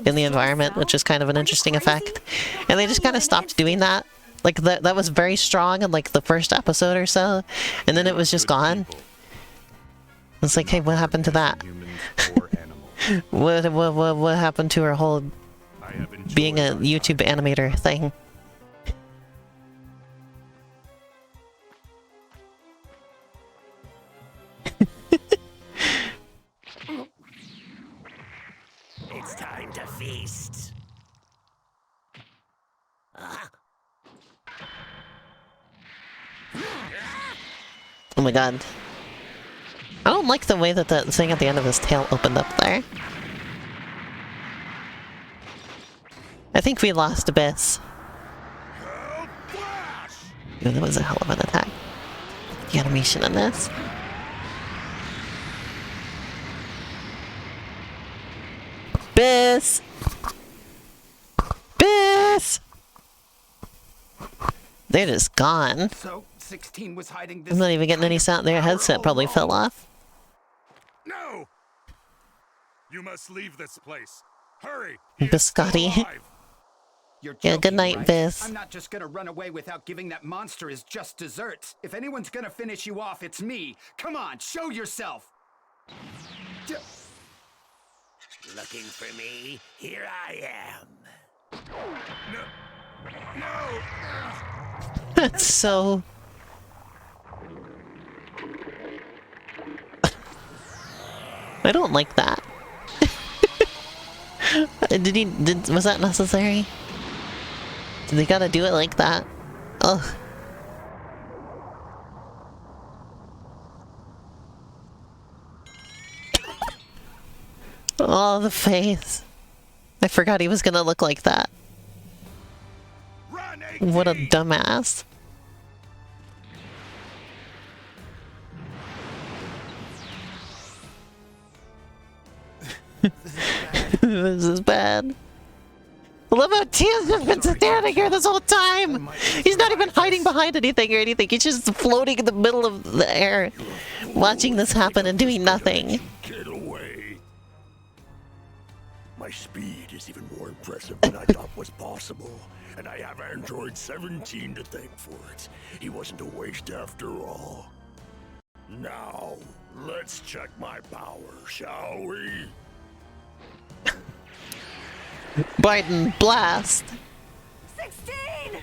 in the environment, which is kind of an interesting effect. And they just kind of stopped doing that. Like that was very strong in like the first episode or so, and then it was just gone. It's like, hey, what happened to that? what happened to her whole being a YouTube animator thing? It's time to feast. Oh my god. I don't like the way that the thing at the end of his tail opened up there. I think we lost Abyss. Ooh, that was a hell of an attack. The animation in this. Biss! Biss! They're just gone. So 16 was hiding this. I'm not even getting any sound. Their headset probably fell off. No! You must leave this place. Hurry! Biscotti. You're Yeah, joking, good night, right? Biss. I'm not just gonna run away without giving that monster his just desserts. If anyone's gonna finish you off, it's me. Come on, show yourself. Looking for me? Here I am. No! That's so... I don't like that. Was that necessary? Did they gotta do it like that? Ugh. Oh, the face. I forgot he was gonna look like that. What a dumbass. This is bad. I love how Tia's just been standing here this whole time! He's not even hiding behind anything or anything. He's just floating in the middle of the air, watching this happen and doing nothing. Get away. My speed is even more impressive than I thought was possible. And I have Android 17 to thank for it. He wasn't a waste after all. Now, let's check my power, shall we? Biden, blast! 16!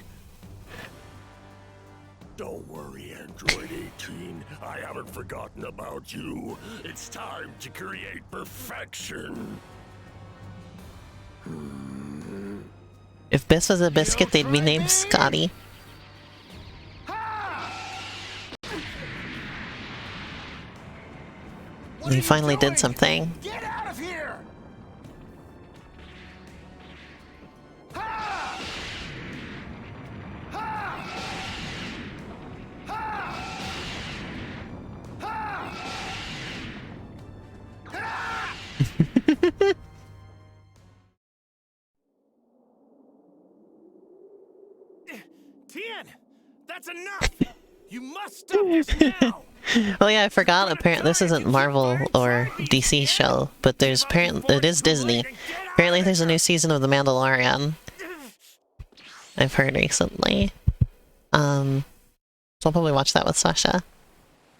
Don't worry, Android 18. I haven't forgotten about you. It's time to create perfection. If Biss was a biscuit, they'd be named Scotty. He finally did something. Get out of here! Tien! That's enough! You must stop this now! Oh yeah, I forgot. Apparently, this isn't Marvel or DC show, but there's it is Disney. Apparently, there's a new season of The Mandalorian. I've heard recently. So I'll probably watch that with Sasha.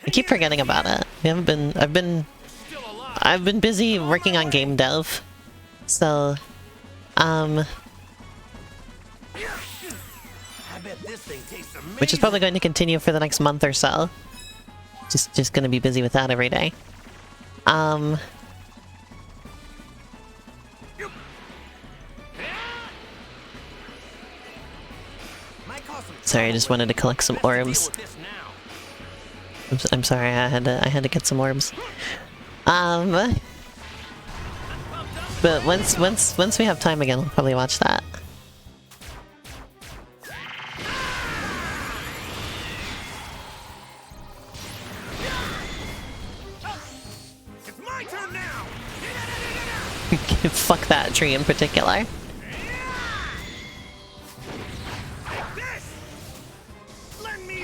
I keep forgetting about it. I've been busy working on game dev, so which is probably going to continue for the next month or so. Just gonna be busy with that every day. Sorry, I just wanted to collect some orbs. I'm sorry, I had to get some orbs. But once we have time again, we'll probably watch that. It's my turn now. Fuck that tree in particular.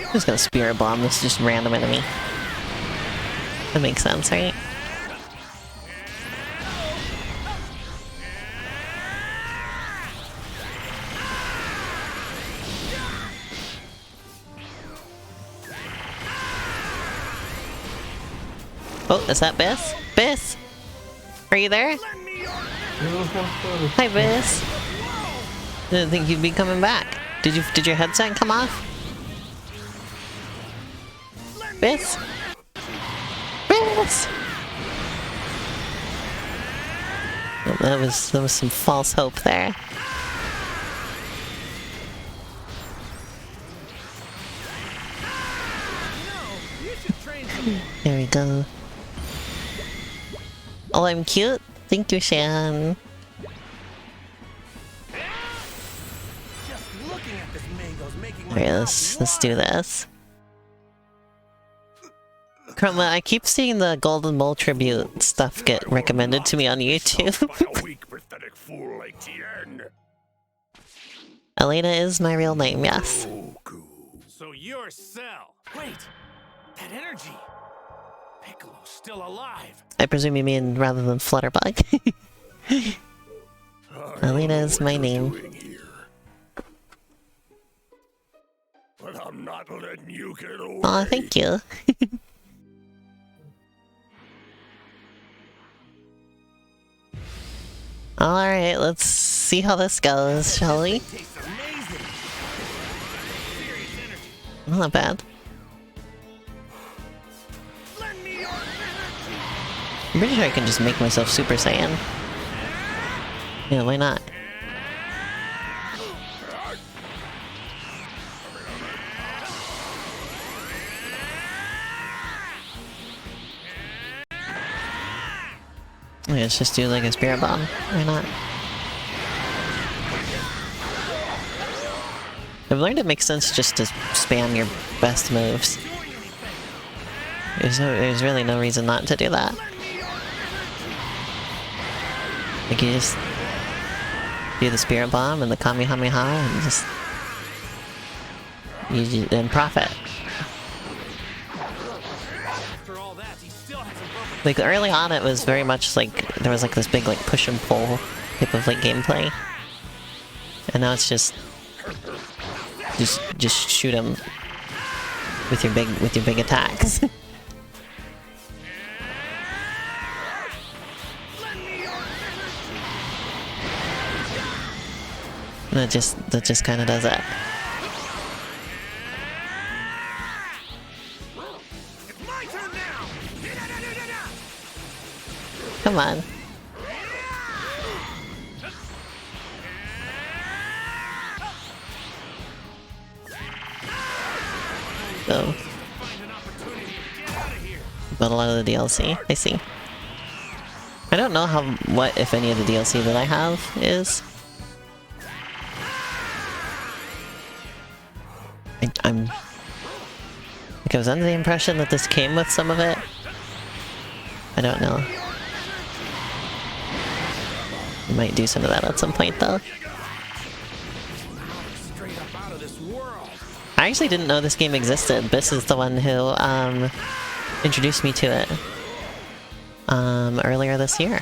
I'm just gonna spirit bomb this just random enemy. That makes sense, right? Oh, is that Biss? Biss! Are you there? Hi, Biss. Didn't think you'd be coming back. Did your headset come off? Biss? Biss! Oh, that was some false hope there. There we go. Oh, I'm cute. Thank you, Shan. Alright, let's do this. Chroma, I keep seeing the Golden Mole tribute stuff get recommended to me on YouTube. Elena is my real name, yes. So you're Cell. Wait, that energy. Piccolo's still alive. I presume you mean rather than FlutterBug. Elena is my name. But I'm not letting you get away. Aw, thank you. Alright, let's see how this goes, shall we? Not bad. I'm pretty sure I can just make myself Super Saiyan. Yeah, why not? Yeah, let's just do like a spirit bomb. Why not? I've learned it makes sense just to spam your best moves. There's really no reason not to do that. Like you just do the spirit bomb and the Kamehameha and just and profit. Like early on, it was very much like there was like this big like push and pull type of like gameplay, and now it's just shoot him with your big attacks. That just kind of does it. Come on. So, but a lot of the DLC, I see. I don't know what, if any of the DLC that I have is. I'm like I was under the impression that this came with some of it. I don't know. I might do some of that at some point though. I actually didn't know this game existed. Biss is the one who introduced me to it earlier this year.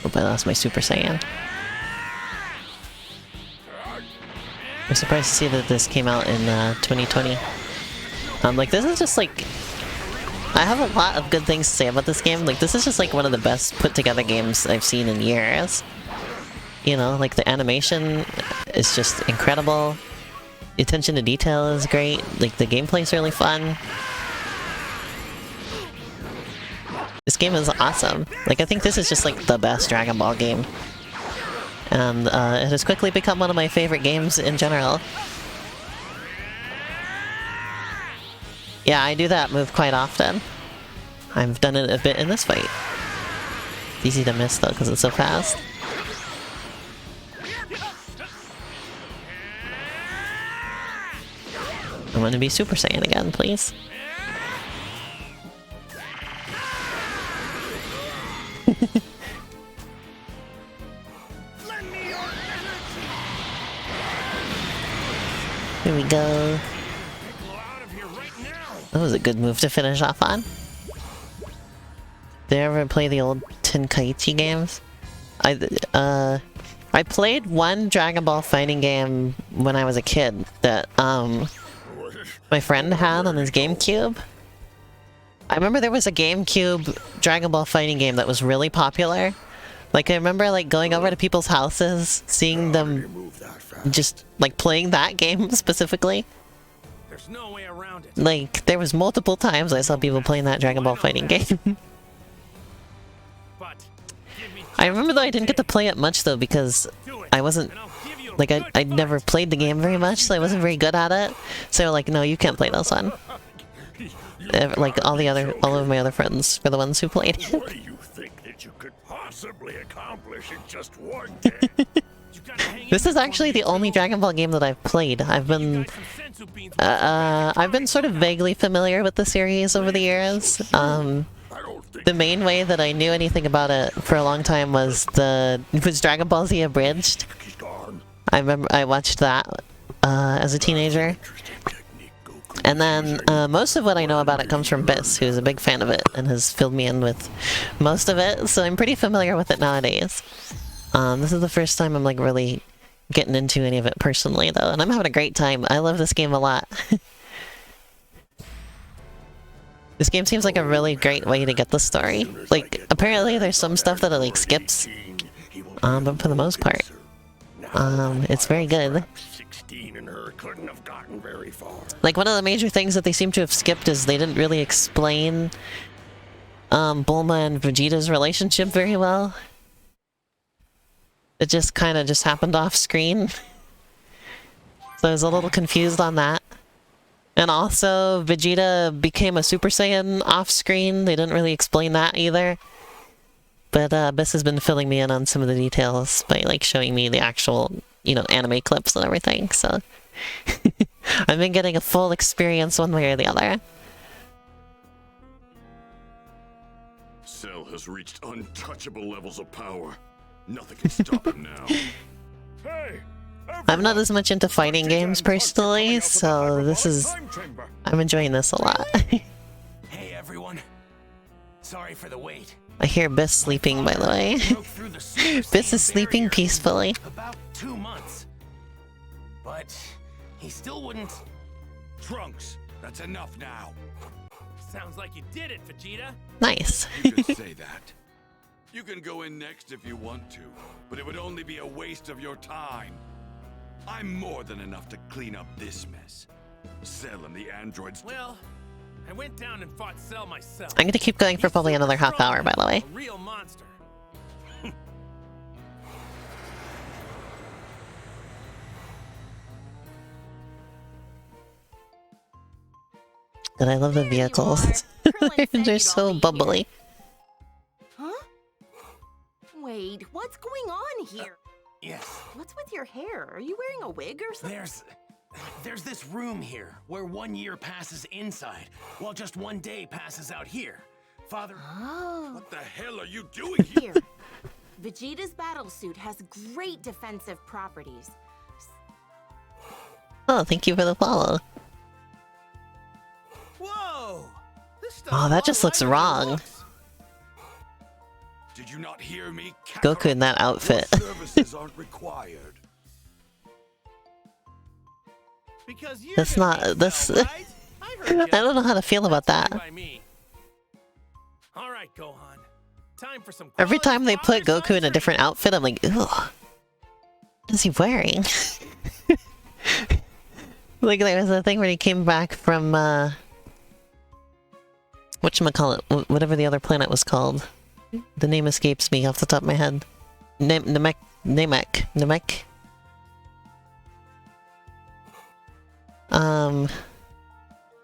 Hope I lost my Super Saiyan. I'm surprised to see that this came out in 2020. Like this is just like, I have a lot of good things to say about this game. Like this is just like one of the best put together games I've seen in years. You know, like the animation is just incredible. The attention to detail is great. Like, the gameplay's really fun. This game is awesome. Like, I think this is just, like, the best Dragon Ball game. And, it has quickly become one of my favorite games in general. Yeah, I do that move quite often. I've done it a bit in this fight. It's easy to miss, though, because it's so fast. I want to be Super Saiyan again, please. Here we go. That was a good move to finish off on. Did you ever play the old Tenkaichi games? I played one Dragon Ball fighting game when I was a kid that my friend had on his GameCube. I remember there was a GameCube Dragon Ball fighting game that was really popular. Like, I remember, like, going over to people's houses, seeing them just, like, playing that game specifically. There's no way around it. Like, there was multiple times I saw people playing that Dragon Ball fighting game. I remember, though, I didn't get to play it much, though, because I wasn't... Like, I'd never played the game very much, so I wasn't very good at it. So they were like, no, you can't play this one. Like, all of my other friends were the ones who played it. What do you think that you could possibly accomplish in just one day? This is actually the only Dragon Ball game that I've played. I've been sort of vaguely familiar with the series over the years. The main way that I knew anything about it for a long time was Dragon Ball Z Abridged. I remember I watched that as a teenager. And then most of what I know about it comes from Bis, who's a big fan of it and has filled me in with most of it, so I'm pretty familiar with it nowadays. This is the first time I'm like really getting into any of it personally, though, and I'm having a great time. I love this game a lot. This game seems like a really great way to get the story. Like, apparently there's some stuff that it like skips, but for the most part, it's very good. Like, one of the major things that they seem to have skipped is they didn't really explain Bulma and Vegeta's relationship very well. It just kind of just happened off screen. So I was a little confused on that. And also, Vegeta became a Super Saiyan off screen. They didn't really explain that either. But Bis has been filling me in on some of the details by like showing me the actual, you know, anime clips and everything, so I've been getting a full experience one way or the other. Cell has reached untouchable levels of power. Nothing can stop him now. Hey, I'm not as much into fighting games personally, so I'm enjoying this a lot. Hey everyone. Sorry for the wait. I hear Bis sleeping, by the way. Bis is sleeping peacefully. About 2 months. But he still wouldn't. Trunks, that's enough now. Sounds like you did it, Vegeta. Nice. You can say that. You can go in next if you want to, but it would only be a waste of your time. I'm more than enough to clean up this mess. Cell and the androids. Well, I went down and fought Cell myself. I'm gonna keep going for probably another half hour, by the way. A real monster. And I love the vehicles. They're so bubbly. Huh? Wait, what's going on here? Yes. What's with your hair? Are you wearing a wig or something? There's this room here where 1 year passes inside, while just 1 day passes out here. Father, Oh. What the hell are you doing here? Here. Vegeta's battle suit has great defensive properties. Oh, thank you for the follow. whoa! This stuff's Oh, that just looks lighter than it wrong. looks. Did you not hear me? Goku in that outfit. Your services aren't required. Because you're That's gonna not- need that's- Cell, right? I heard I ya. don't know how to feel about That's that. fine by me. All right, Gohan. Time for some Every quality time they put father-son Goku in a different outfit, I'm like, ugh. What is he wearing? Like, there was a thing where he came back from, whatchamacallit, whatever the other planet was called. The name escapes me off the top of my head. Namek.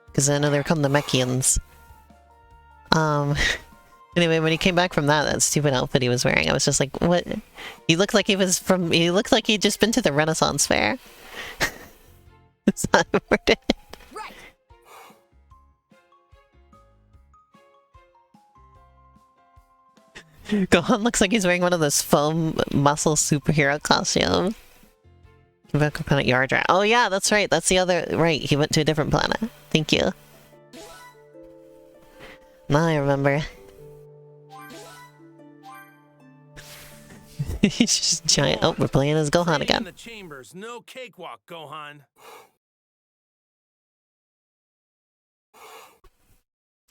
Because I know they were called Namekians. Anyway, when he came back from that stupid outfit he was wearing, I was just like, what? He looked like he looked like he'd just been to the Renaissance Fair. It's not important. Right. Gohan looks like he's wearing one of those foam muscle superhero costumes. Back up on Yardrat. Oh yeah, that's right. That's the other... Right, he went to a different planet. Thank you. Now I remember. He's just giant. Oh, we're playing as Gohan again. In the chambers, no cakewalk, Gohan.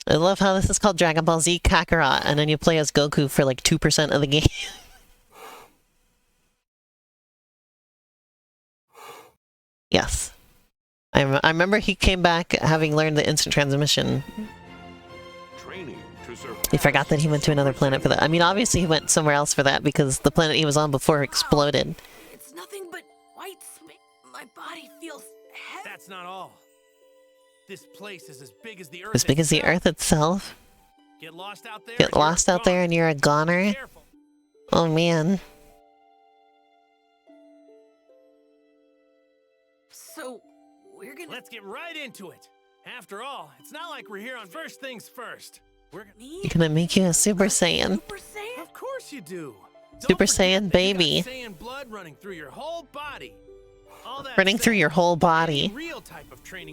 I love how this is called Dragon Ball Z Kakarot, and then you play as Goku for like 2% of the game. Yes. I remember he came back having learned the instant transmission. He forgot that he went to another planet for that. I mean, obviously he went somewhere else for that because the planet he was on before exploded. It's nothing but white space. My body feels heavy. That's not all. This place is as big as the Earth. As big as the Earth itself. Get lost out there. Get lost out there and you're a goner. Careful. Oh man. So, we're gonna... Let's get right into it. After all, it's not like we're here on first things first. We're gonna... You're gonna make you a Super Saiyan. Super Saiyan? Of course you do. Super Saiyan baby. Saiyan blood running through your whole body. Running through your whole body.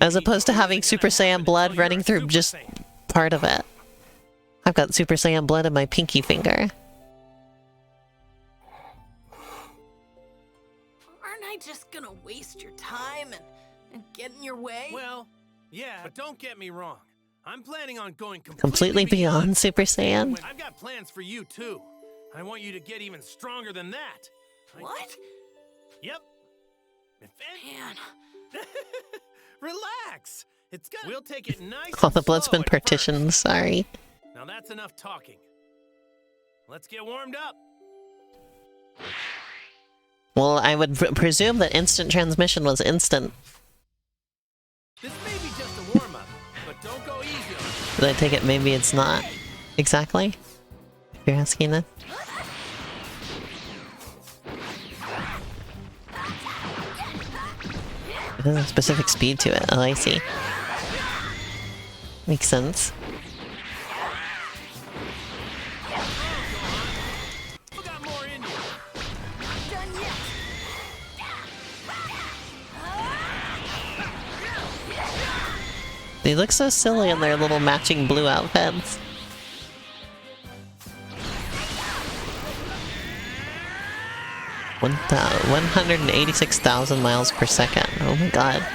As opposed to having Super Saiyan blood running through just part of it. I've got Super Saiyan blood in my pinky finger. Aren't I just gonna waste your time and get in your way? Well, yeah, but don't get me wrong. I'm planning on going Completely beyond Super Saiyan. I've got plans for you too. I want you to get even stronger than that. What? Yep. Man. Relax. It's gonna... We'll take it nice. Oh, the blood's been partitioned. Sorry. Now that's enough talking. Let's get warmed up. Well, I would presume that instant transmission was instant. This may be just a warm-up, but don't go easy on it. But I take it maybe it's not. Exactly? If you're asking that. There's a specific speed to it. Oh, I see. Makes sense. They look so silly in their little matching blue outfits. One 186,000 miles per second. Oh my god.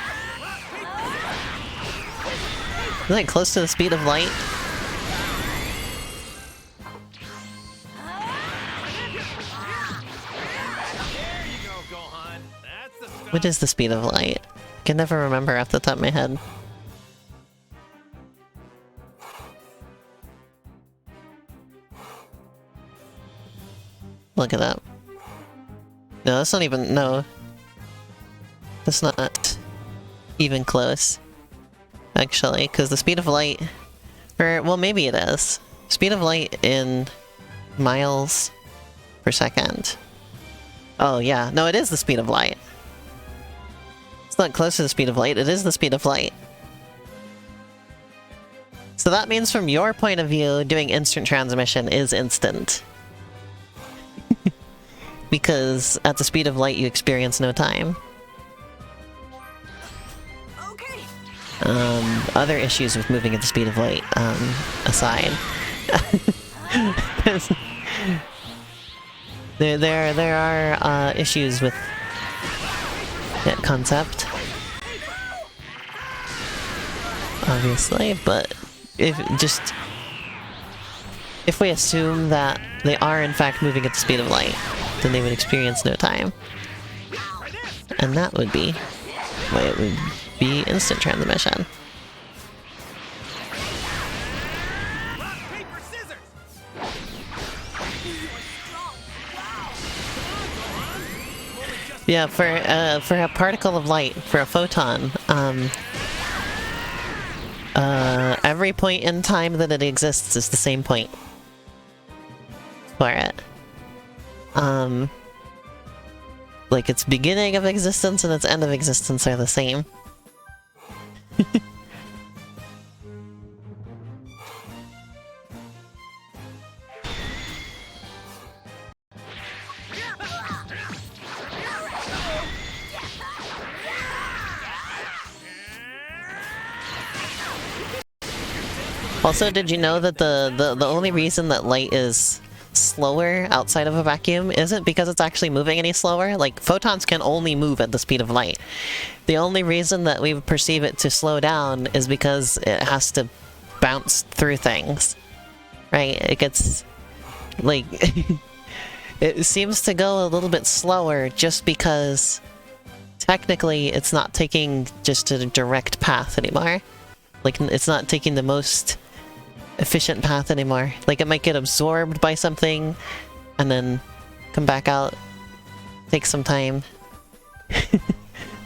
Isn't that close to the speed of light? What is the speed of light? I can never remember off the top of my head. Look it up. No, that's not even... No. That's not even close. Actually, because the speed of light... Or, well, maybe it is. Speed of light in miles per second. Oh, yeah. No, it is the speed of light. It's not close to the speed of light. It is the speed of light. So that means from your point of view, doing instant transmission is instant. Because at the speed of light, you experience no time. Okay. Other issues with moving at the speed of light, aside. there are issues with that concept. Obviously, but if we assume that they are in fact moving at the speed of light, then they would experience no time. And that would be why it would B, instant transmission. Yeah, for a particle of light, for a photon, every point in time that it exists is the same point for it. Like its beginning of existence and its end of existence are the same. Also, did you know that the only reason that light is slower outside of a vacuum isn't because it's actually moving any slower? Like, photons can only move at the speed of light. The only reason that we perceive it to slow down is because it has to bounce through things. Right? It gets... like... it seems to go a little bit slower just because technically it's not taking just a direct path anymore. Like, it's not taking the most efficient path anymore. Like, it might get absorbed by something and then come back out. Take some time.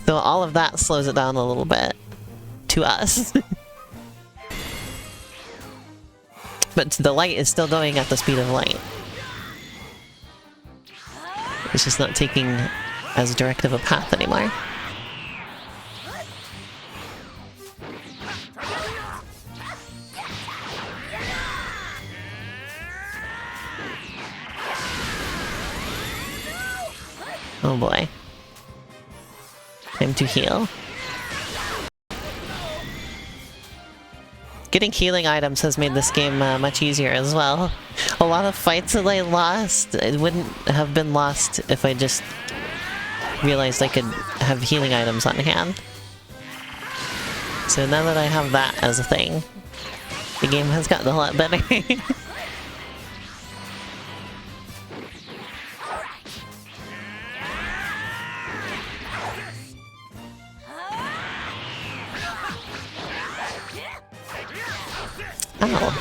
So all of that slows it down a little bit. To us. But the light is still going at the speed of light. It's just not taking as direct of a path anymore. Oh boy. Time to heal. Getting healing items has made this game much easier as well. A lot of fights that I lost, it wouldn't have been lost if I just realized I could have healing items on hand. So now that I have that as a thing, the game has gotten a lot better. Oh.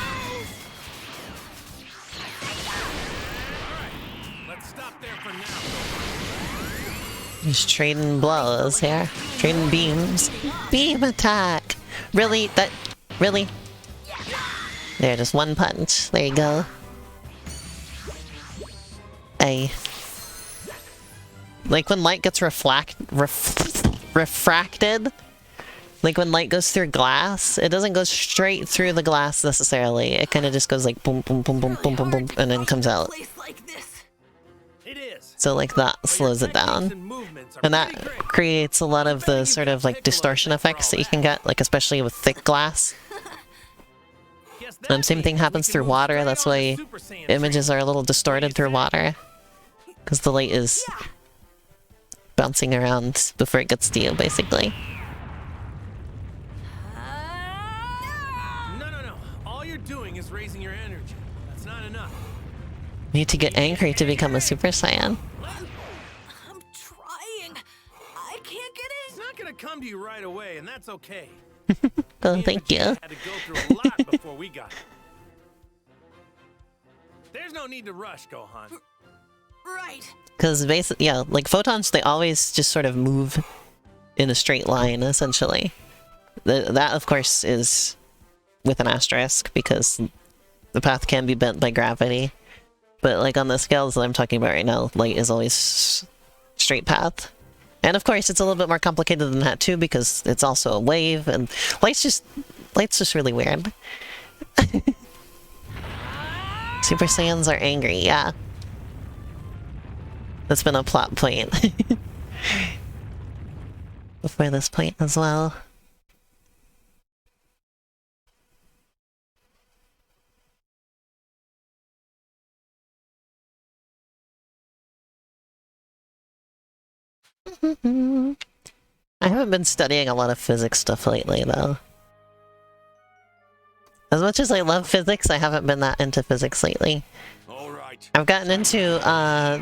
Just trading blows here. Trading beams. Beam attack! Really? That... really? There, just one punch. There you go. Like when light gets refracted? Like when light goes through glass, it doesn't go straight through the glass necessarily. It kind of just goes like boom, boom, boom, boom, boom, boom, boom, and then comes out. So like that slows it down. And that creates a lot of the sort of like distortion effects that you can get, like especially with thick glass. Same thing happens through water, that's why images are a little distorted through water. Because the light is bouncing around before it gets to you, basically. Is raising your energy. That's not enough. You need to get angry to become a Super Saiyan. I'm trying. I can't get in. It's not gonna come to you right away, and that's okay. Oh, thank you. Had to go through a lot before we got it. There's no need to rush, Gohan. Right. Because basically, yeah, like photons, they always just sort of move in a straight line, essentially. That, of course, is with an asterisk, because the path can be bent by gravity. But like on the scales that I'm talking about right now, light is always straight path. And of course it's a little bit more complicated than that too, because it's also a wave, and light's just really weird. Super Saiyans are angry, yeah. That's been a plot point. Before this point as well. I haven't been studying a lot of physics stuff lately, though. As much as I love physics, I haven't been that into physics lately. I've gotten into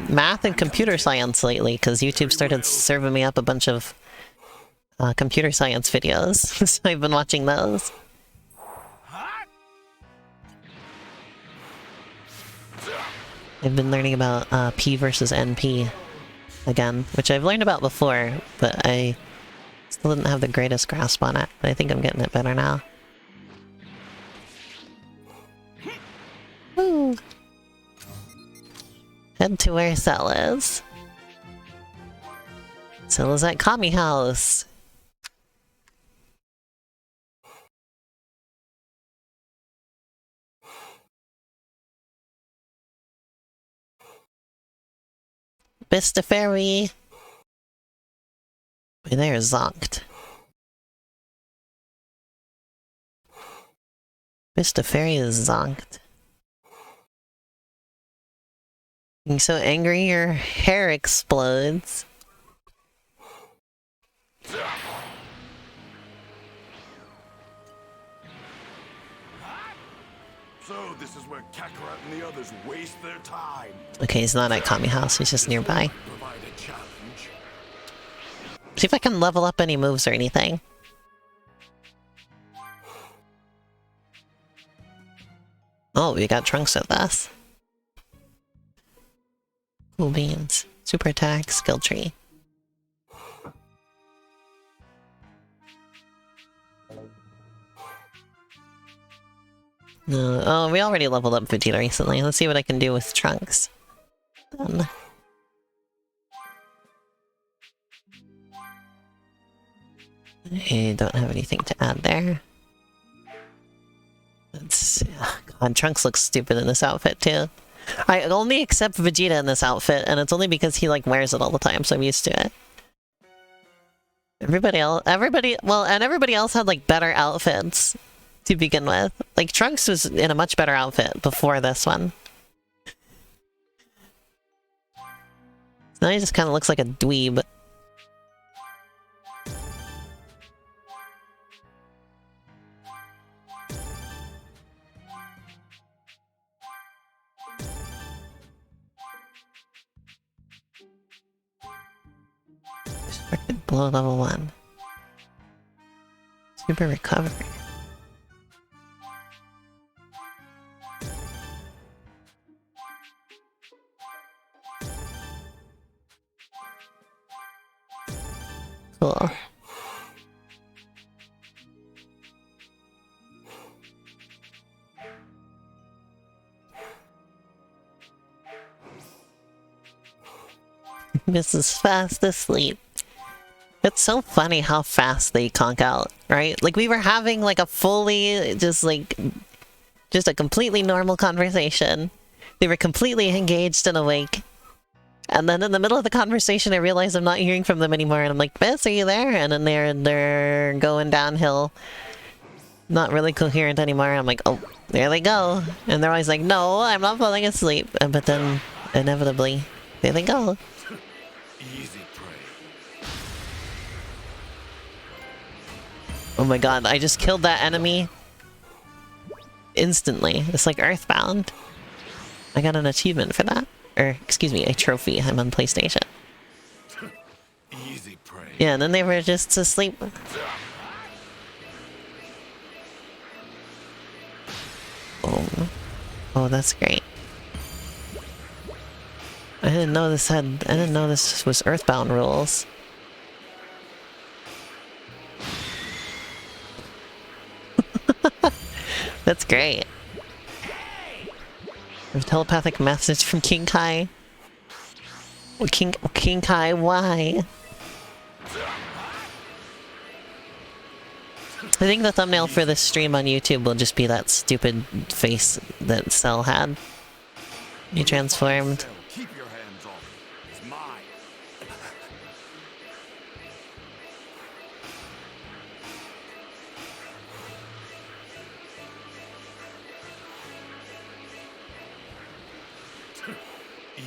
math and computer science lately, because YouTube started serving me up a bunch of computer science videos, so I've been watching those. I've been learning about P versus NP again, which I've learned about before, but I still didn't have the greatest grasp on it, but I think I'm getting it better now. Woo! Head to where Cell is. Cell is at Kami House. BisTheFairy. There's zonked. BisTheFairy is zonked. You're so angry your hair explodes. So this is where Kakarot and the others waste their time. Okay, he's not at Kami House, he's just nearby. Provide a challenge. See if I can level up any moves or anything. Oh, we got Trunks with us. Cool beans. Super attack, skill tree. No, oh, we already leveled up Vegeta recently. Let's see what I can do with Trunks. Then. I don't have anything to add there. Let's, God, Trunks looks stupid in this outfit too. I only accept Vegeta in this outfit, and it's only because he like wears it all the time, so I'm used to it. Everybody else had like better outfits to begin with. Like Trunks was in a much better outfit before this one. Now he just kind of looks like a dweeb. Below level 1. Super recovery. Cool. This is fast asleep. It's so funny how fast they conk out, right? Like, we were having, like, a fully, just a completely normal conversation. They were completely engaged and awake. And then in the middle of the conversation, I realized I'm not hearing from them anymore, and I'm like, Bis, are you there? And then they're going downhill. Not really coherent anymore. I'm like, oh, there they go. And they're always like, no, I'm not falling asleep. But then, inevitably, there they go. Oh my god, I just killed that enemy instantly. It's like Earthbound. I got an achievement for that. Or, excuse me, a trophy. I'm on PlayStation. Easy prey. Yeah, and then they were just asleep. Oh. Oh, that's great. I didn't know this was Earthbound rules. That's great. There's a telepathic message from King Kai. Well, King Kai, why? I think the thumbnail for this stream on YouTube will just be that stupid face that Cell had. He transformed. Keep your hands off me. It's mine.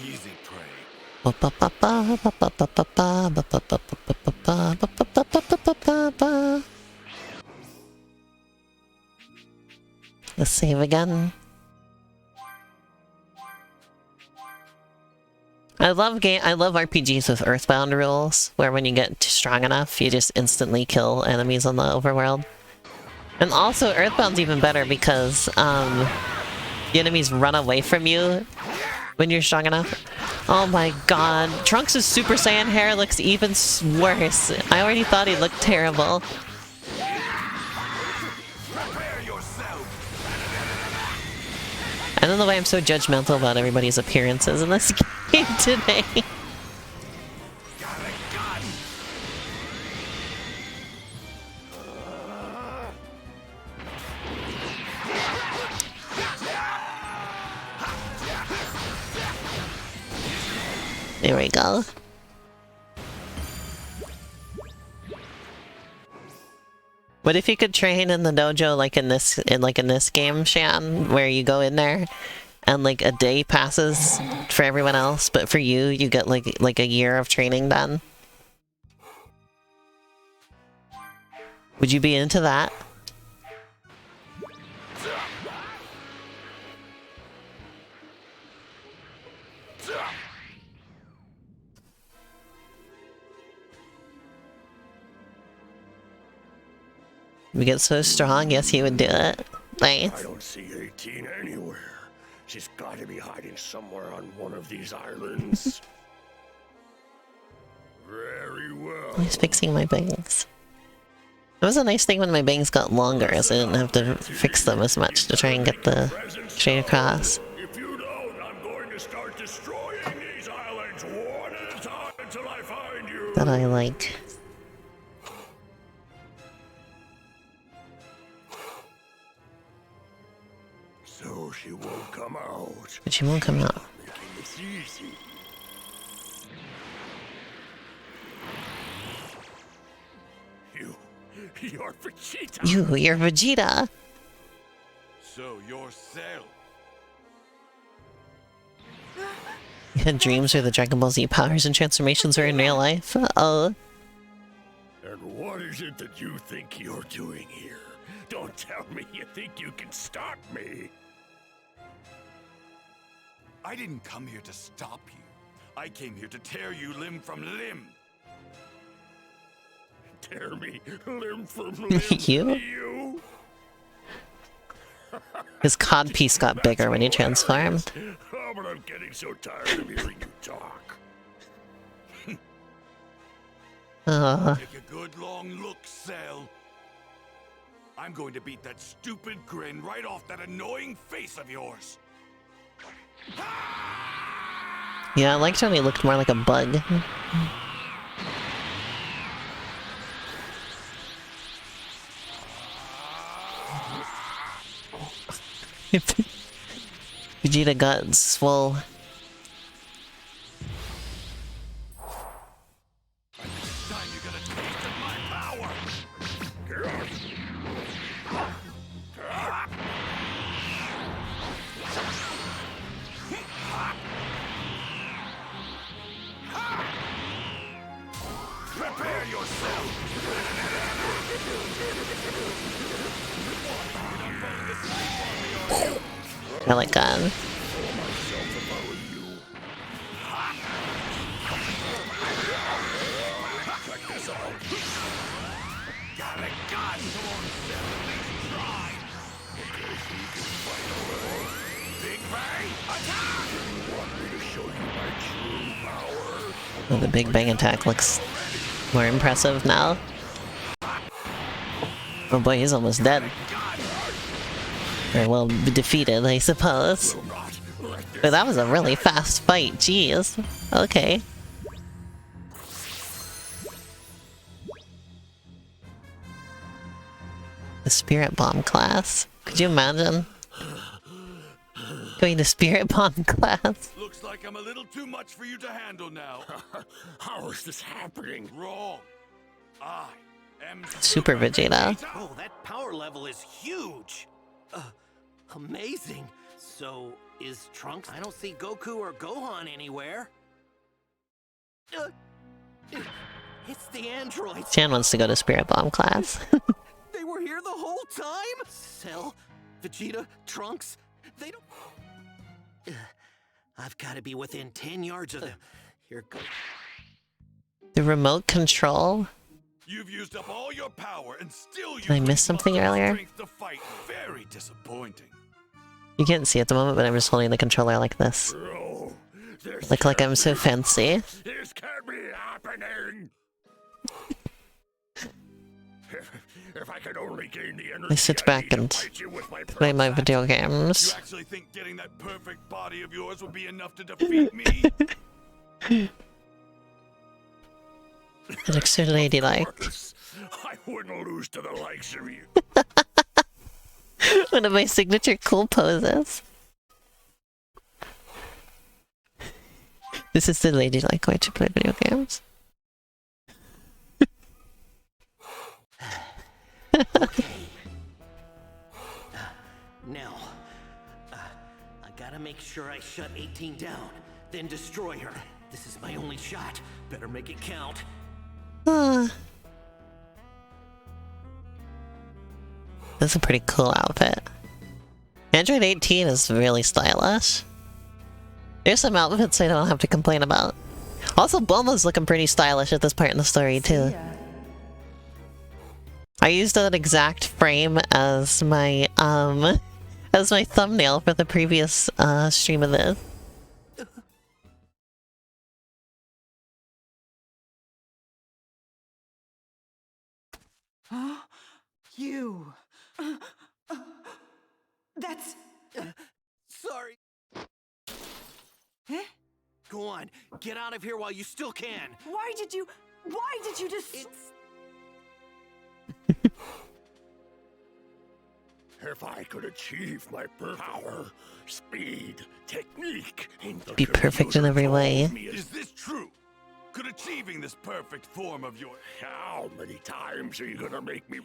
Easy prey. Let's save again. I love RPGs with Earthbound rules, where when you get strong enough, you just instantly kill enemies on the overworld. And also, Earthbound's even better because the enemies run away from you when you're strong enough. Oh my god, Trunks' Super Saiyan hair looks even worse. I already thought he looked terrible. I don't know why I'm so judgmental about everybody's appearances in this game today. There we go. What if you could train in the dojo like in this game, Shan, where you go in there and like a day passes for everyone else, but for you, you get like a year of training done? Would you be into that? We get so strong, yes, he would do it. Nice. I don't see 18 anywhere. She's gotta be hiding somewhere on one of these islands. Very well. He's fixing my bangs. It was a nice thing when my bangs got longer, as I didn't have to fix them as much to try and get the straight across. If you don't, I'm going to start destroying these islands one at a time until I find you. That I like. So she won't come out. But she won't come out. Making this easy. You're Vegeta. You're Vegeta. So you're Cell. You had dreams where the Dragon Ball Z powers and transformations were in real life? Oh. And what is it that you think you're doing here? Don't tell me you think you can stop me. I didn't come here to stop you. I came here to tear you limb from limb. Tear me limb from limb. You? His codpiece got bigger when he transformed. Oh, but I'm getting so tired of hearing you talk. Take a good long look, Cell. I'm going to beat that stupid grin right off that annoying face of yours. Yeah, I liked when he looked more like a bug. Vegeta got swole. Prepare yourself. I like that. Oh, the Big Bang attack looks more impressive now. Oh boy, he's almost dead. Or well, defeated, I suppose. But that was a really fast fight, jeez. Okay. The Spirit Bomb class? Could you imagine? Going to Spirit Bomb class? Looks like I'm a little too much for you to handle now. How is this happening? Wrong. I am Super Vegeta. Oh, that power level is huge. Amazing. So, is Trunks? I don't see Goku or Gohan anywhere. It's the androids. Chan wants to go to Spirit Bomb class. They were here the whole time? Cell, Vegeta, Trunks, they don't... I've got to be within 10 yards of them. Here goes. The remote control? You've used up all your power and still you Did I miss something earlier? to fight. Very disappointing. You can't see at the moment, but I'm just holding the controller like this. Bro, Like I'm so fancy. This can't be happening. If I could only gain the energy I sit back and play my video games. You actually think getting that perfect body of yours would be enough to defeat me? It looks so ladylike. I wouldn't lose to the likes of you. One of my signature cool poses. This is the ladylike way to play video games. Okay. Now, I gotta make sure I shut 18 down, then destroy her. This is my only shot. Better make it count. That's a pretty cool outfit. Android 18 is really stylish. There's some outfits I don't have to complain about. Also, Bulma's looking pretty stylish at this part in the story, too. I used that exact frame as my thumbnail for the previous stream of this. You. That's. Sorry. Huh? Go on, get out of here while you still can. Why did you just... If I could achieve my power, speed, technique, Be perfect in every way. Is this true? Could achieving this perfect form of your... How many times are you gonna make me...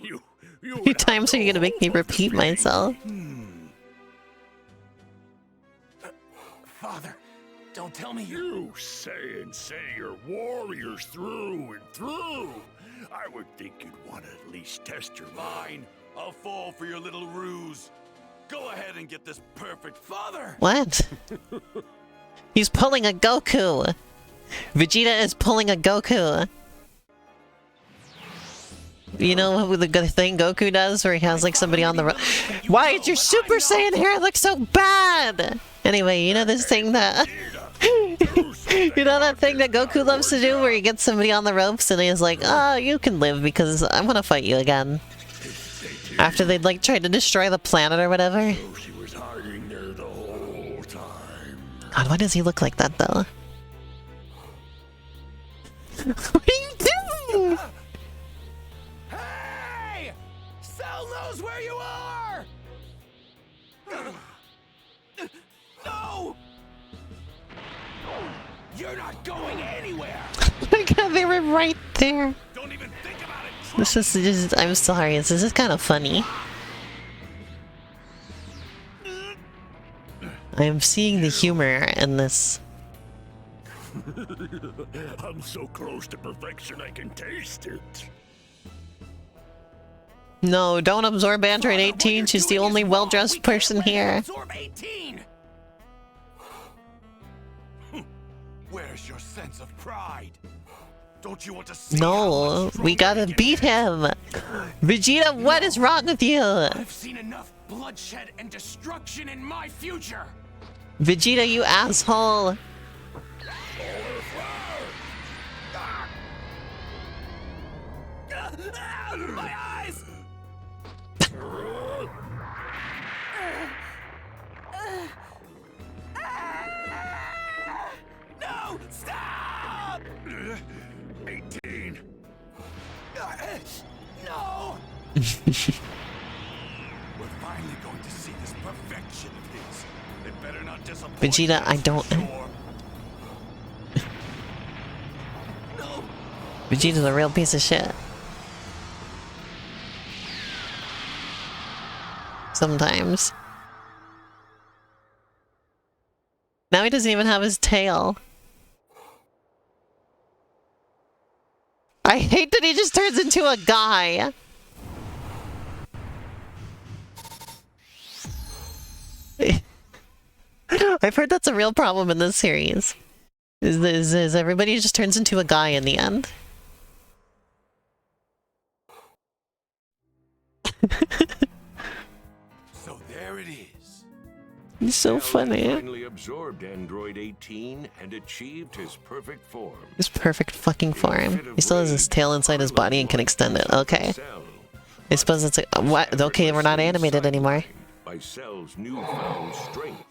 How many times are you gonna make me repeat myself? Father, don't tell me you say you're warriors through and through. I would think you'd want to at least test your mind. I'll fall for your little ruse. Go ahead and get this perfect... Father! What? He's pulling a Goku! Vegeta is pulling a Goku! You know what the good thing Goku does where he has like somebody on the Why is your Super Saiyan hair look so bad? Anyway, you know this thing that... you know that thing that Goku loves to do where he gets somebody on the ropes and he's like, oh, you can live because I'm gonna fight you again. After they'd like tried to destroy the planet or whatever. She was hiding there the whole time. God, why does he look like that though? What are you doing? Hey! Cell knows where you are! No! You're not going anywhere! Oh my God, they were right there. Don't even think about it. This is just, I'm sorry, this is kind of funny. I am seeing the humor in this. I'm so close to perfection I can taste it. No, don't absorb Android 18, she's the only well-dressed person here. Absorb 18! Where's your sense of pride? Don't you want to see No, we gotta beat him! Vegeta, what is wrong with you? I've seen enough bloodshed and destruction in my future! Vegeta, you asshole! My eyes! No! Stop! 18. No! We're finally going to see this perfection of his. It better not disappoint. Vegeta, I don't... No! Vegeta's a real piece of shit. Sometimes. Now he doesn't even have his tail. I hate that he just turns into a guy. I've heard that's a real problem in this series. Is everybody just turns into a guy in the end? So there it is. He's so funny. Finally absorbed Android 18 and achieved his perfect form. His perfect fucking form. He still has his tail inside his body and can extend it. Okay. I suppose it's like, what? Okay, we're not animated anymore. By Cell's newfound strength.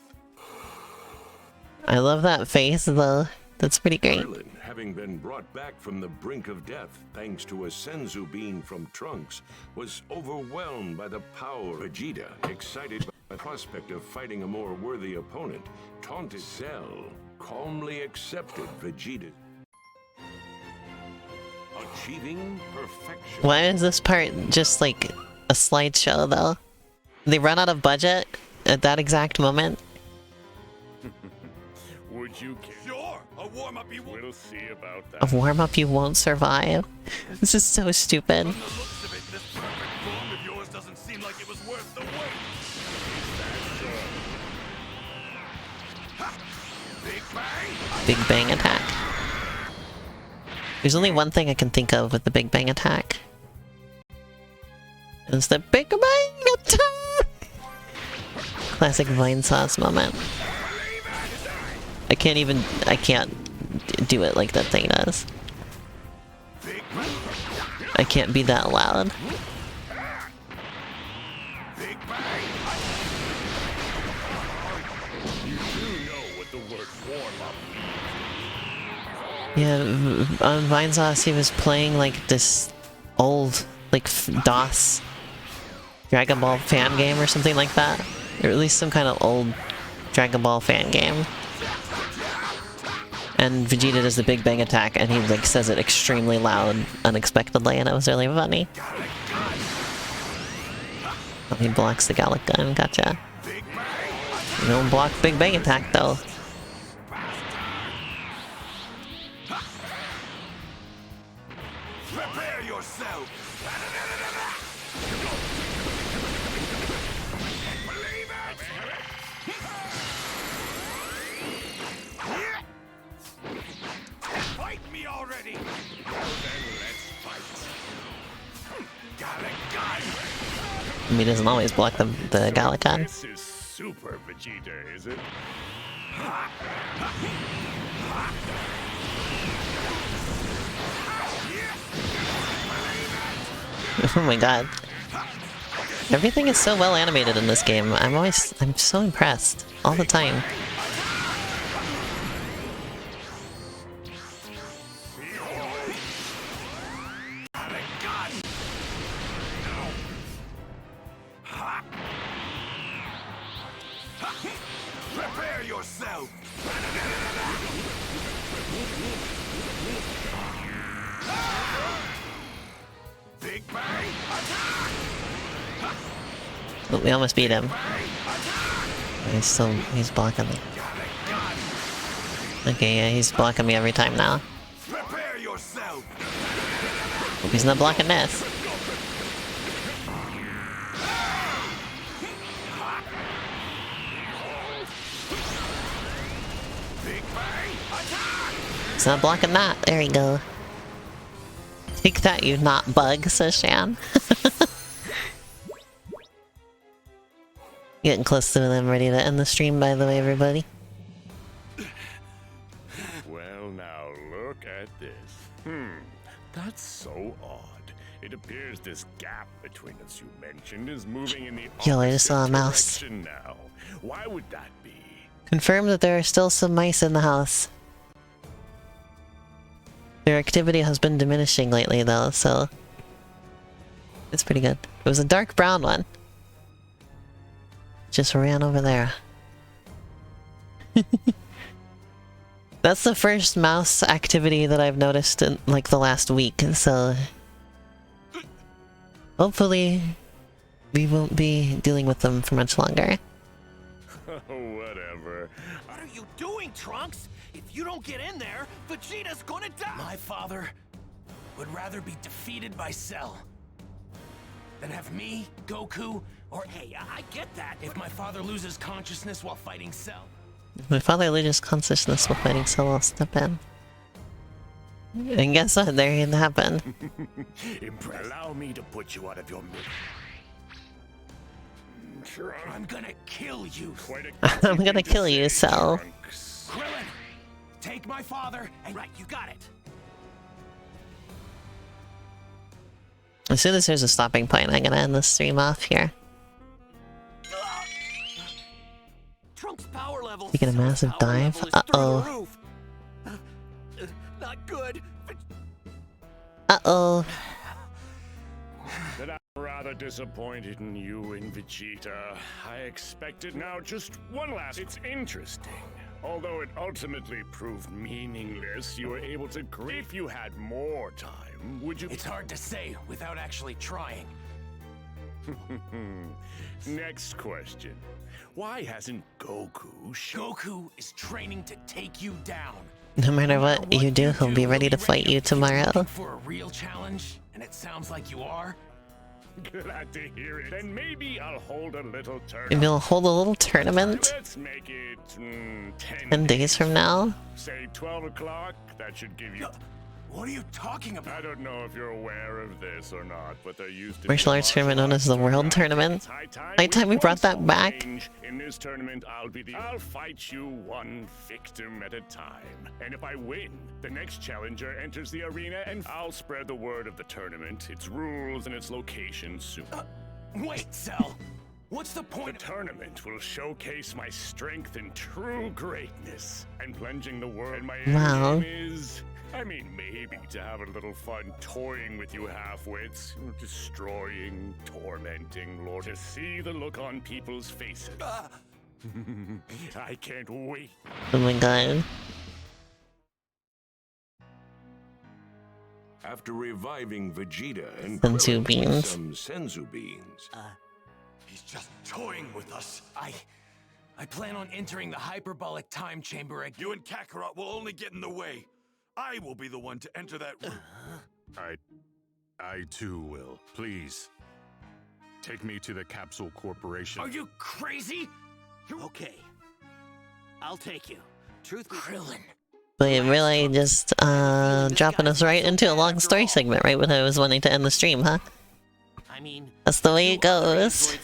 I love that face though. That's pretty great. Krillin, having been brought back from the brink of death thanks to a senzu bean from Trunks, was overwhelmed by the power. Vegeta, excited by the prospect of fighting a more worthy opponent, taunted Cell, calmly accepted Vegeta. Achieving perfection. Why is this part just like a slideshow though? They run out of budget at that exact moment. Would you care? Sure, a warm-up you will. We'll see about that. A warm-up you won't survive. This is so stupid. From the looks of it, this perfect form of yours doesn't seem like it was worth the wait. Ha! Big bang! Big Bang attack. There's only one thing I can think of with the Big Bang attack. It's the Big Bang attack! Classic Vine Sauce moment. I can't do it like that thing does. I can't be that loud. Yeah, on Vine Sauce he was playing like this old, like DOS Dragon Ball fan game or something like that. Or at least some kind of old Dragon Ball fan game. And Vegeta does the Big Bang attack, and he like says it extremely loud, unexpectedly, and it was really funny. Oh, he blocks the Gallic Gun, gotcha. You don't block Big Bang attack, though. Prepare yourself! Fight me already! Then let's fight. He doesn't always block the Gallic Gun. This is Super Vegeta, is it? Oh my god. Everything is so well animated in this game. I'm so impressed. All the time. Prepare yourself! Big Bang attack! But we almost beat him. He's blocking me. Okay, yeah, he's blocking me every time now. Prepare yourself! Hope he's not blocking this. He's not blocking that. There you go. Take that, you not bug, says Shan. Getting close to them, ready to end the stream, by the way, everybody. Well, now look at this. That's so odd. It appears this gap between us you mentioned is moving in the Yo, I just saw a mouse. direction now. Why would that be? Confirm that there are still some mice in the house. Their activity has been diminishing lately, though, so... it's pretty good. It was a dark brown one. Just ran over there. That's the first mouse activity that I've noticed in, like, the last week, so... hopefully, we won't be dealing with them for much longer. Whatever. What are you doing, Trunks? If you don't get in there, Vegeta's gonna die! My father would rather be defeated by Cell than have me, Goku, or... Hey, I get that. If my father loses consciousness while fighting Cell, My father loses consciousness while fighting, so I'll step in. And guess what? There it happened. Allow me to put you out of your misery. I'm gonna kill you. I'm gonna kill you, Cell. Krillin, take my father and right, you got it. As soon as there's a stopping point, I'm gonna end the stream off here. Trunks' power level. You get a massive dive? Uh-oh. Not good. Uh-oh. But I'm rather disappointed in you and Vegeta. I expected now just one last. It's interesting. Although it ultimately proved meaningless, you were able to. If you had more time, would you? It's hard to say without actually trying. Next question. Why hasn't Goku? Goku is training to take you down. No matter what you do, he'll be ready to fight you tomorrow. For a real challenge, and it sounds like you are. Glad to hear it. Then maybe I'll hold a little tournament. Maybe I'll hold a little tournament. Let's make it 10 days from now. Say 12 o'clock. That should give you. What are you talking about? I don't know if you're aware of this or not, but there used to Martial arts tournament known as the World Tournament. High time we brought that back. In this tournament, I'll fight you one victim at a time. And if I win, the next challenger enters the arena and I'll spread the word of the tournament, its rules, and its location soon. Wait, Cell. What's the point? The tournament will showcase my strength and true greatness. And plunging the world, my aim is... I mean, maybe to have a little fun toying with you half-wits, destroying, tormenting, Lord, to see the look on people's faces. I can't wait. Oh my god. After reviving Vegeta and Senzu beans. some Senzu beans. He's just toying with us. I plan on entering the hyperbolic time chamber again. You and Kakarot will only get in the way. I will be the one to enter that room. I too will. Please. Take me to the Capsule Corporation. Are you crazy? Okay. I'll take you. Truth be Krillin. But really just dropping us right into a long story segment right when I was wanting to end the stream, huh? I mean, that's the way it goes.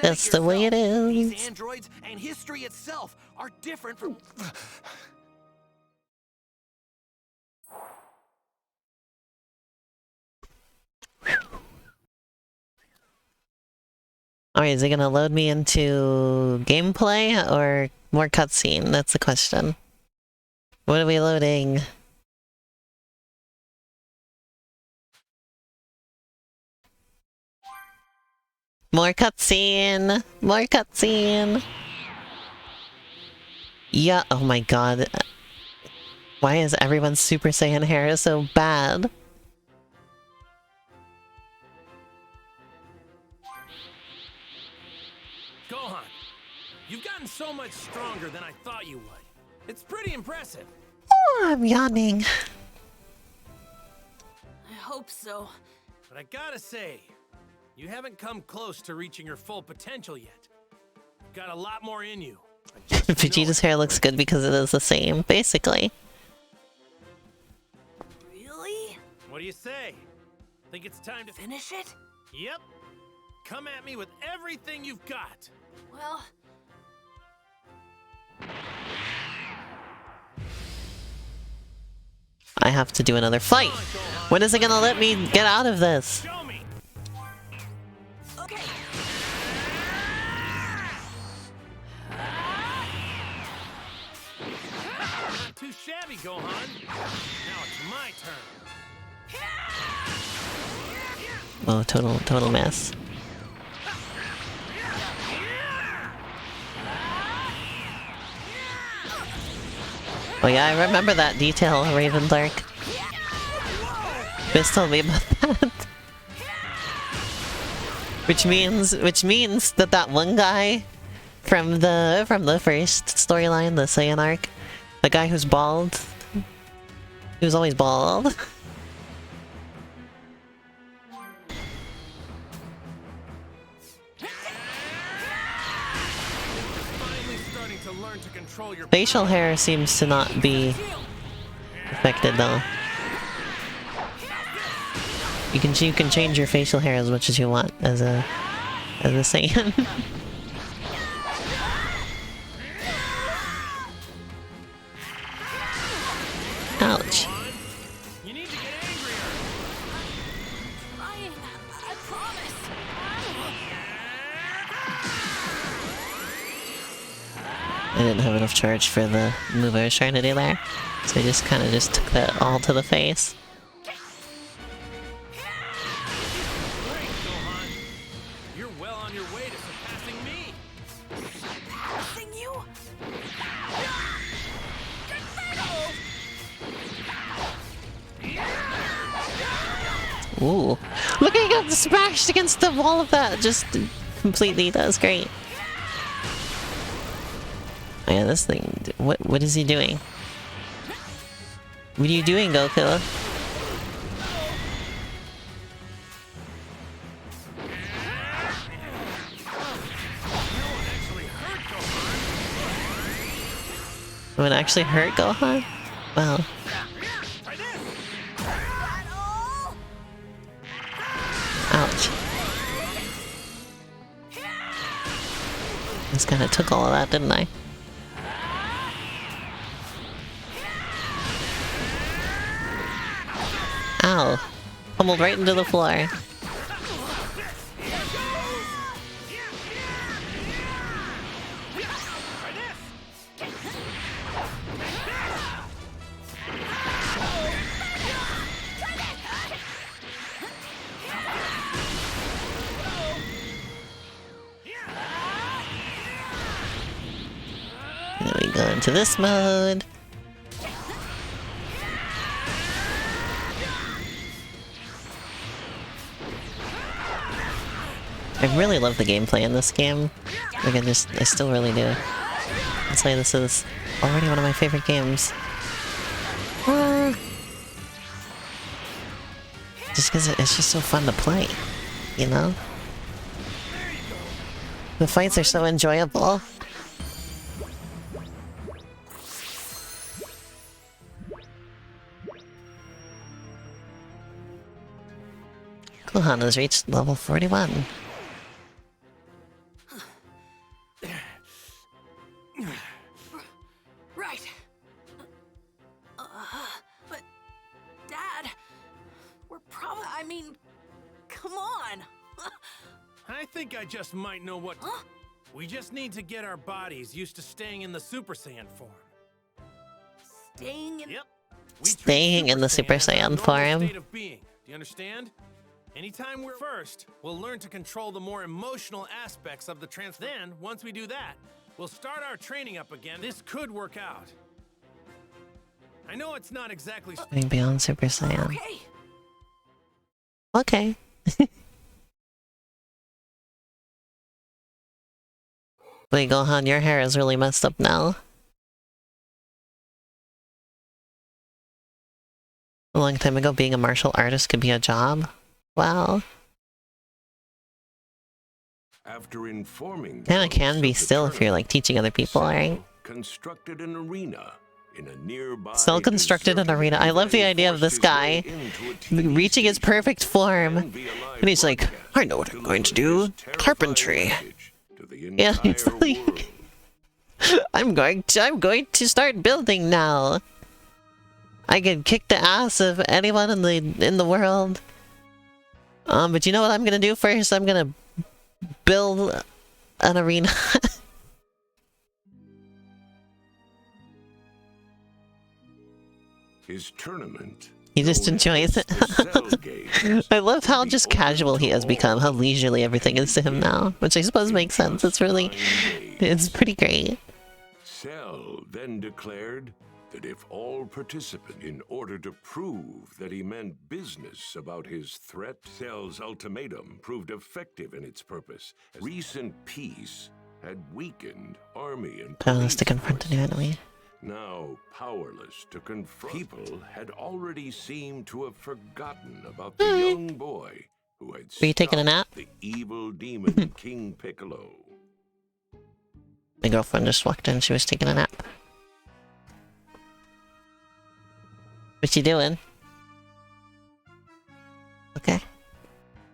That's the way it is. These androids and history itself are different from... Alright, is it gonna load me into gameplay or more cutscene? That's the question. What are we loading? More cutscene! More cutscene! Yeah, oh my god. Why is everyone's Super Saiyan hair so bad? Gohan, you've gotten so much stronger than I thought you would. It's pretty impressive. Oh, I'm yawning. I hope so. But I gotta say, you haven't come close to reaching your full potential yet. You've got a lot more in you. Vegeta's hair looks good because it is the same, basically. Really? What do you say? Think it's time to finish it? Yep. Come at me with everything you've got. Well... I have to do another fight. When is it gonna let me get out of this? Show me. Okay. Not too shabby, Gohan. Now it's my turn. Oh, total mess. Oh yeah, I remember that detail, Raven Dark. Biz told me about that. Which means that one guy from the first storyline, the Saiyan arc, the guy who's bald, he was always bald. Finally starting need to learn to control your Facial hair seems to not be affected though. You can change your facial hair as much as you want as a Saiyan. Ouch. You need to get angrier. Trying, I promise. I didn't have enough charge for the move I was trying to do there, so I just kind of took that all to the face. Great, Gohan. You're well on your way to surpassing me. Surpassing you? Ooh. Look at he got smashed against the wall of that just completely. That was great. Oh yeah, this thing. What is he doing? What are you doing, Goku? It actually hurt Gohan? Wow. Ouch. Just kind of took all of that, didn't I? Ow. Pummeled right into the floor. Then we go into this mode. I really love the gameplay in this game. Like I still really do. I'd say this is already one of my favorite games. Just because it's just so fun to play, you know? The fights are so enjoyable. Gohan has reached level 41. Right. But, Dad, we're probably. I mean, come on. I think I just might know what. Huh? We just need to get our bodies used to staying in the Super Saiyan form. Staying in. Yep. Staying in the Super Saiyan form. State of being. Do you understand? Anytime we're first, we'll learn to control the more emotional aspects of the Then, once we do that, we'll start our training up again. This could work out. I know it's not exactly. Going beyond Super Saiyan. Okay. Okay. Wait, Gohan, your hair is really messed up now. A long time ago, being a martial artist could be a job. Wow. After informing Kinda can be still if you're like teaching other people, right? constructed an arena in a nearby Still constructed an arena. I love the idea of this guy reaching his perfect form. And he's like, I know what I'm going to do. Carpentry. Yeah, it's like I'm going to start building now. I can kick the ass of anyone in the world. But you know what I'm gonna do first? I'm gonna build an arena. His tournament. He just enjoys it. I love how just casual he has become, how leisurely everything is to him now, which I suppose makes sense. It's pretty great. Cell then declared that if all participants, in order to prove that he meant business about his threat, Cell's ultimatum proved effective in its purpose. Recent peace had weakened army and Powerless to confront a new enemy. Now powerless to confront, people had already seemed to have forgotten about the young boy who had Were you taking a nap? the evil demon King Piccolo. My girlfriend just walked in. She was taking a nap. What you doing? Okay.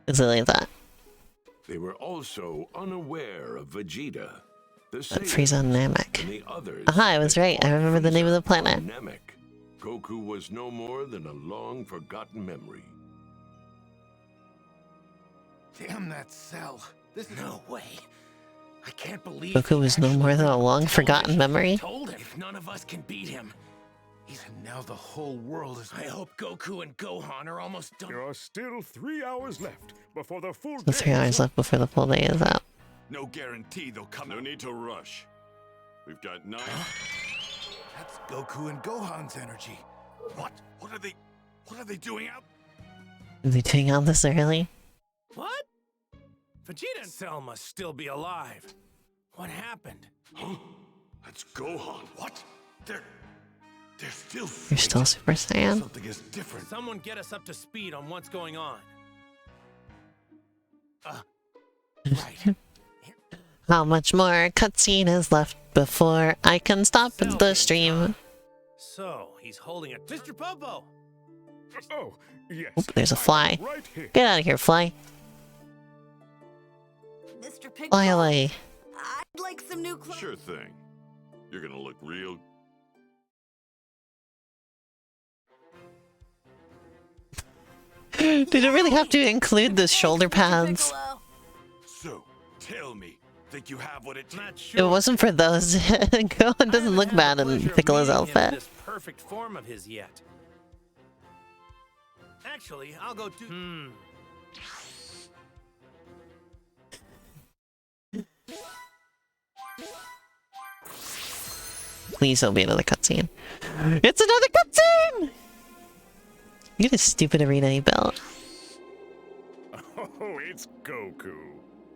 Is it like that? They were also unaware of Vegeta. The Frieza and Namek. and the others. Aha, I was right. I remember the name of the planet. Namek. Goku was no more than a long-forgotten memory. Damn that cell. This is no way. I can't believe Goku was no more than a long-forgotten memory. told him if none of us can beat him. And now the whole world is. I hope Goku and Gohan are almost done. There are still 3 hours left before the full The 3 hours left before the full day is up. No guarantee they'll come. No need to rush. We've got 9. That's Goku and Gohan's energy. What? What are they doing out? Is he doing all this early? What? Vegeta and Cell must still be alive. What happened? Huh? That's Gohan. What? They're still. You're still Super Saiyan? Something is different. Someone get us up to speed on what's going on. Right. How much more cutscene is left before I can stop the stream? So, he's holding it. Mr. Popo! Oh, yes. Oop, there's a fly. Right here. Get out of here, fly. Mr. Pig Fly away. I'd like some new clothes. Sure thing. You're gonna look real. Did it really have to include the shoulder pads? So, tell me, think you have what it takes? If it wasn't for those, Gohan doesn't look bad in Piccolo's outfit. This perfect form of his yet. Actually, I'll go do. Please don't be another cutscene. It's another cutscene! Look at this stupid arena he built. Oh, it's Goku.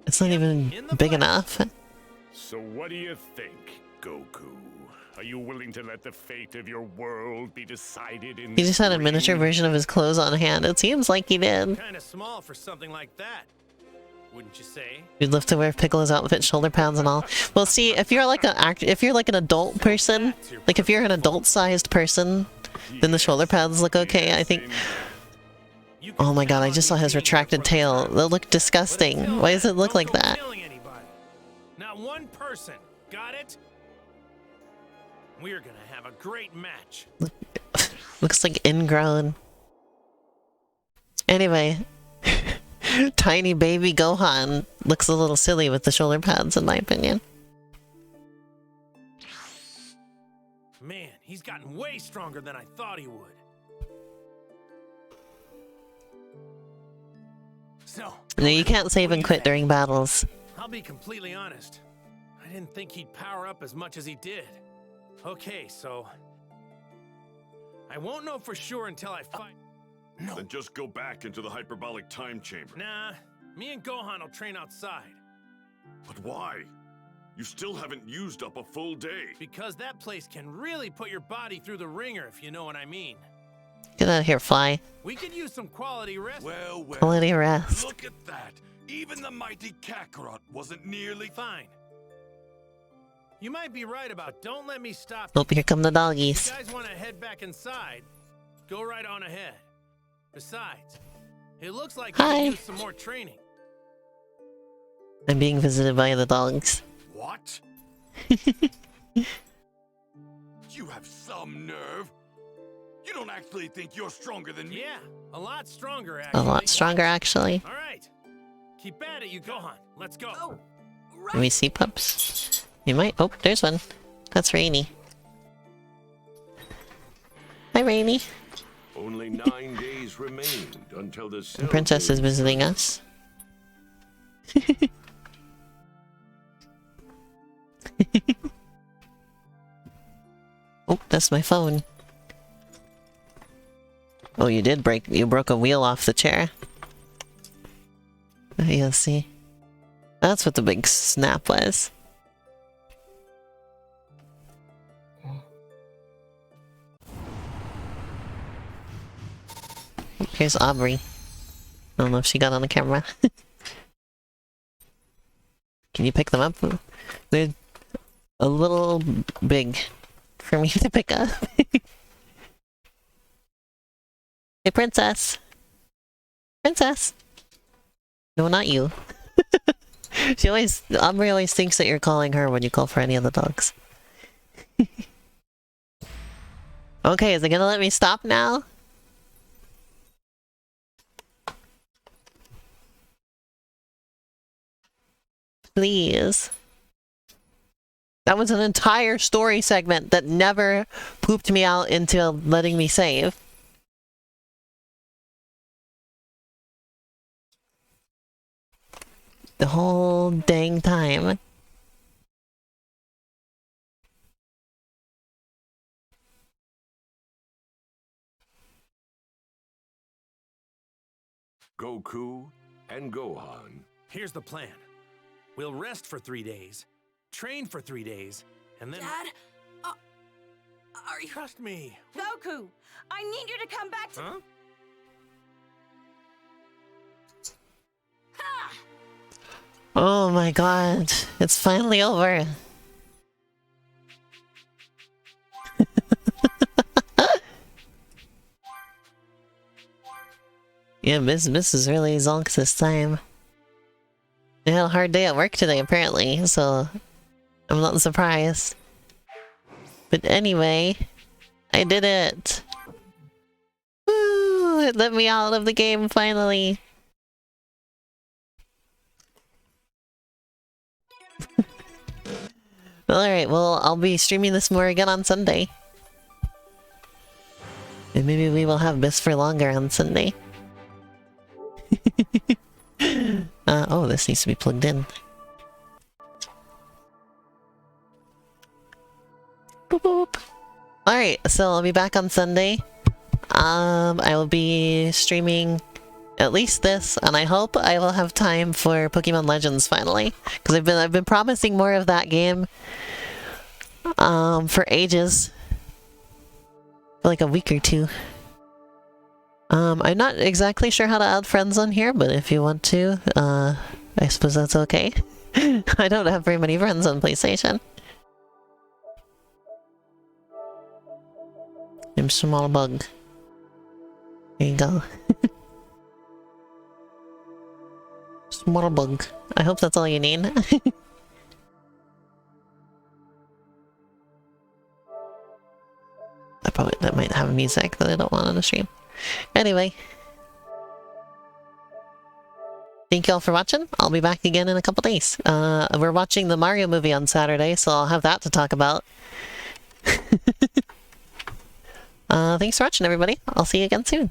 It's not even big enough. So what do you think, Goku? Are you willing to let the fate of your world be decided in He just had a ring? miniature version of his clothes on hand. It seems like he did. Kind of small for something like that, wouldn't you say? You'd love to wear Piccolo's outfit, shoulder pads and all. Well, see, if you're like an adult person, like if you're an adult-sized person, then the shoulder pads look okay, I think. Oh my god, I just saw his retracted tail. They look disgusting. Why does it look like that? Not one person. Got it? We're gonna have a great match. Looks like ingrown. Anyway, tiny baby Gohan looks a little silly with the shoulder pads, in my opinion. Man, he's gotten way stronger than I thought he would. So, No, you can't save and quit during battles. I'll be completely honest. I didn't think he'd power up as much as he did. Okay, so I won't know for sure until I fight. No. Then just go back into the hyperbolic time chamber. Nah, me and Gohan will train outside. But why? You still haven't used up a full day. Because that place can really put your body through the ringer, if you know what I mean. Get out of here, fly. We could use some quality rest. Well, Quality rest. look at that. Even the mighty Kakarot wasn't nearly fine. You might be right about don't let me stop. Oh, here come the If doggies. you guys want to head back inside, go right on ahead. Besides, it looks like you Hi. can use some more training. I'm being visited by the dogs. What? You have some nerve. You don't actually think you're stronger than me? Yeah, a lot stronger, A actually. lot stronger, actually. All right. Keep at it, you Gohan. Let's go. Can we see pups? You might. Oh, there's one. That's Rainy. Hi, Rainy. Only 9 days remained until the The princess is visiting us. Oh, that's my phone. Oh, you broke a wheel off the chair. Oh, yeah, see. That's what the big snap was. Here's Aubrey. I don't know if she got on the camera. Can you pick them up? a little big for me to pick up. Hey, princess. Princess. No, not you. Aubrey always thinks that you're calling her when you call for any of the dogs. Okay, is it gonna let me stop now? Please. That was an entire story segment that never pooped me out into letting me save. The whole dang time. Goku and Gohan. Here's the plan. We'll rest for 3 days, train for 3 days, and then... Dad? Are you... Trust me. Goku, I need you to come back to... Huh? Ha! Oh my god, it's finally over. Yeah, Miss is really zonked this time. I had a hard day at work today, apparently, so I'm not surprised. But anyway, I did it! Woo! It let me out of the game, finally! Alright, well, I'll be streaming this more again on Sunday. And maybe we will have Bis for longer on Sunday. Oh, this needs to be plugged in. Boop boop. Alright, so I'll be back on Sunday. I will be streaming at least this, and I hope I will have time for Pokemon Legends finally. Because I've been promising more of that game for ages. For like a week or two. I'm not exactly sure how to add friends on here, but if you want to, I suppose that's okay. I don't have very many friends on PlayStation. I'm small bug. There you go. Small bug. I hope that's all you need. That might have music that I don't want on the stream. Anyway. Thank you all for watching. I'll be back again in a couple days. We're watching the Mario movie on Saturday, so I'll have that to talk about. Thanks for watching, everybody. I'll see you again soon.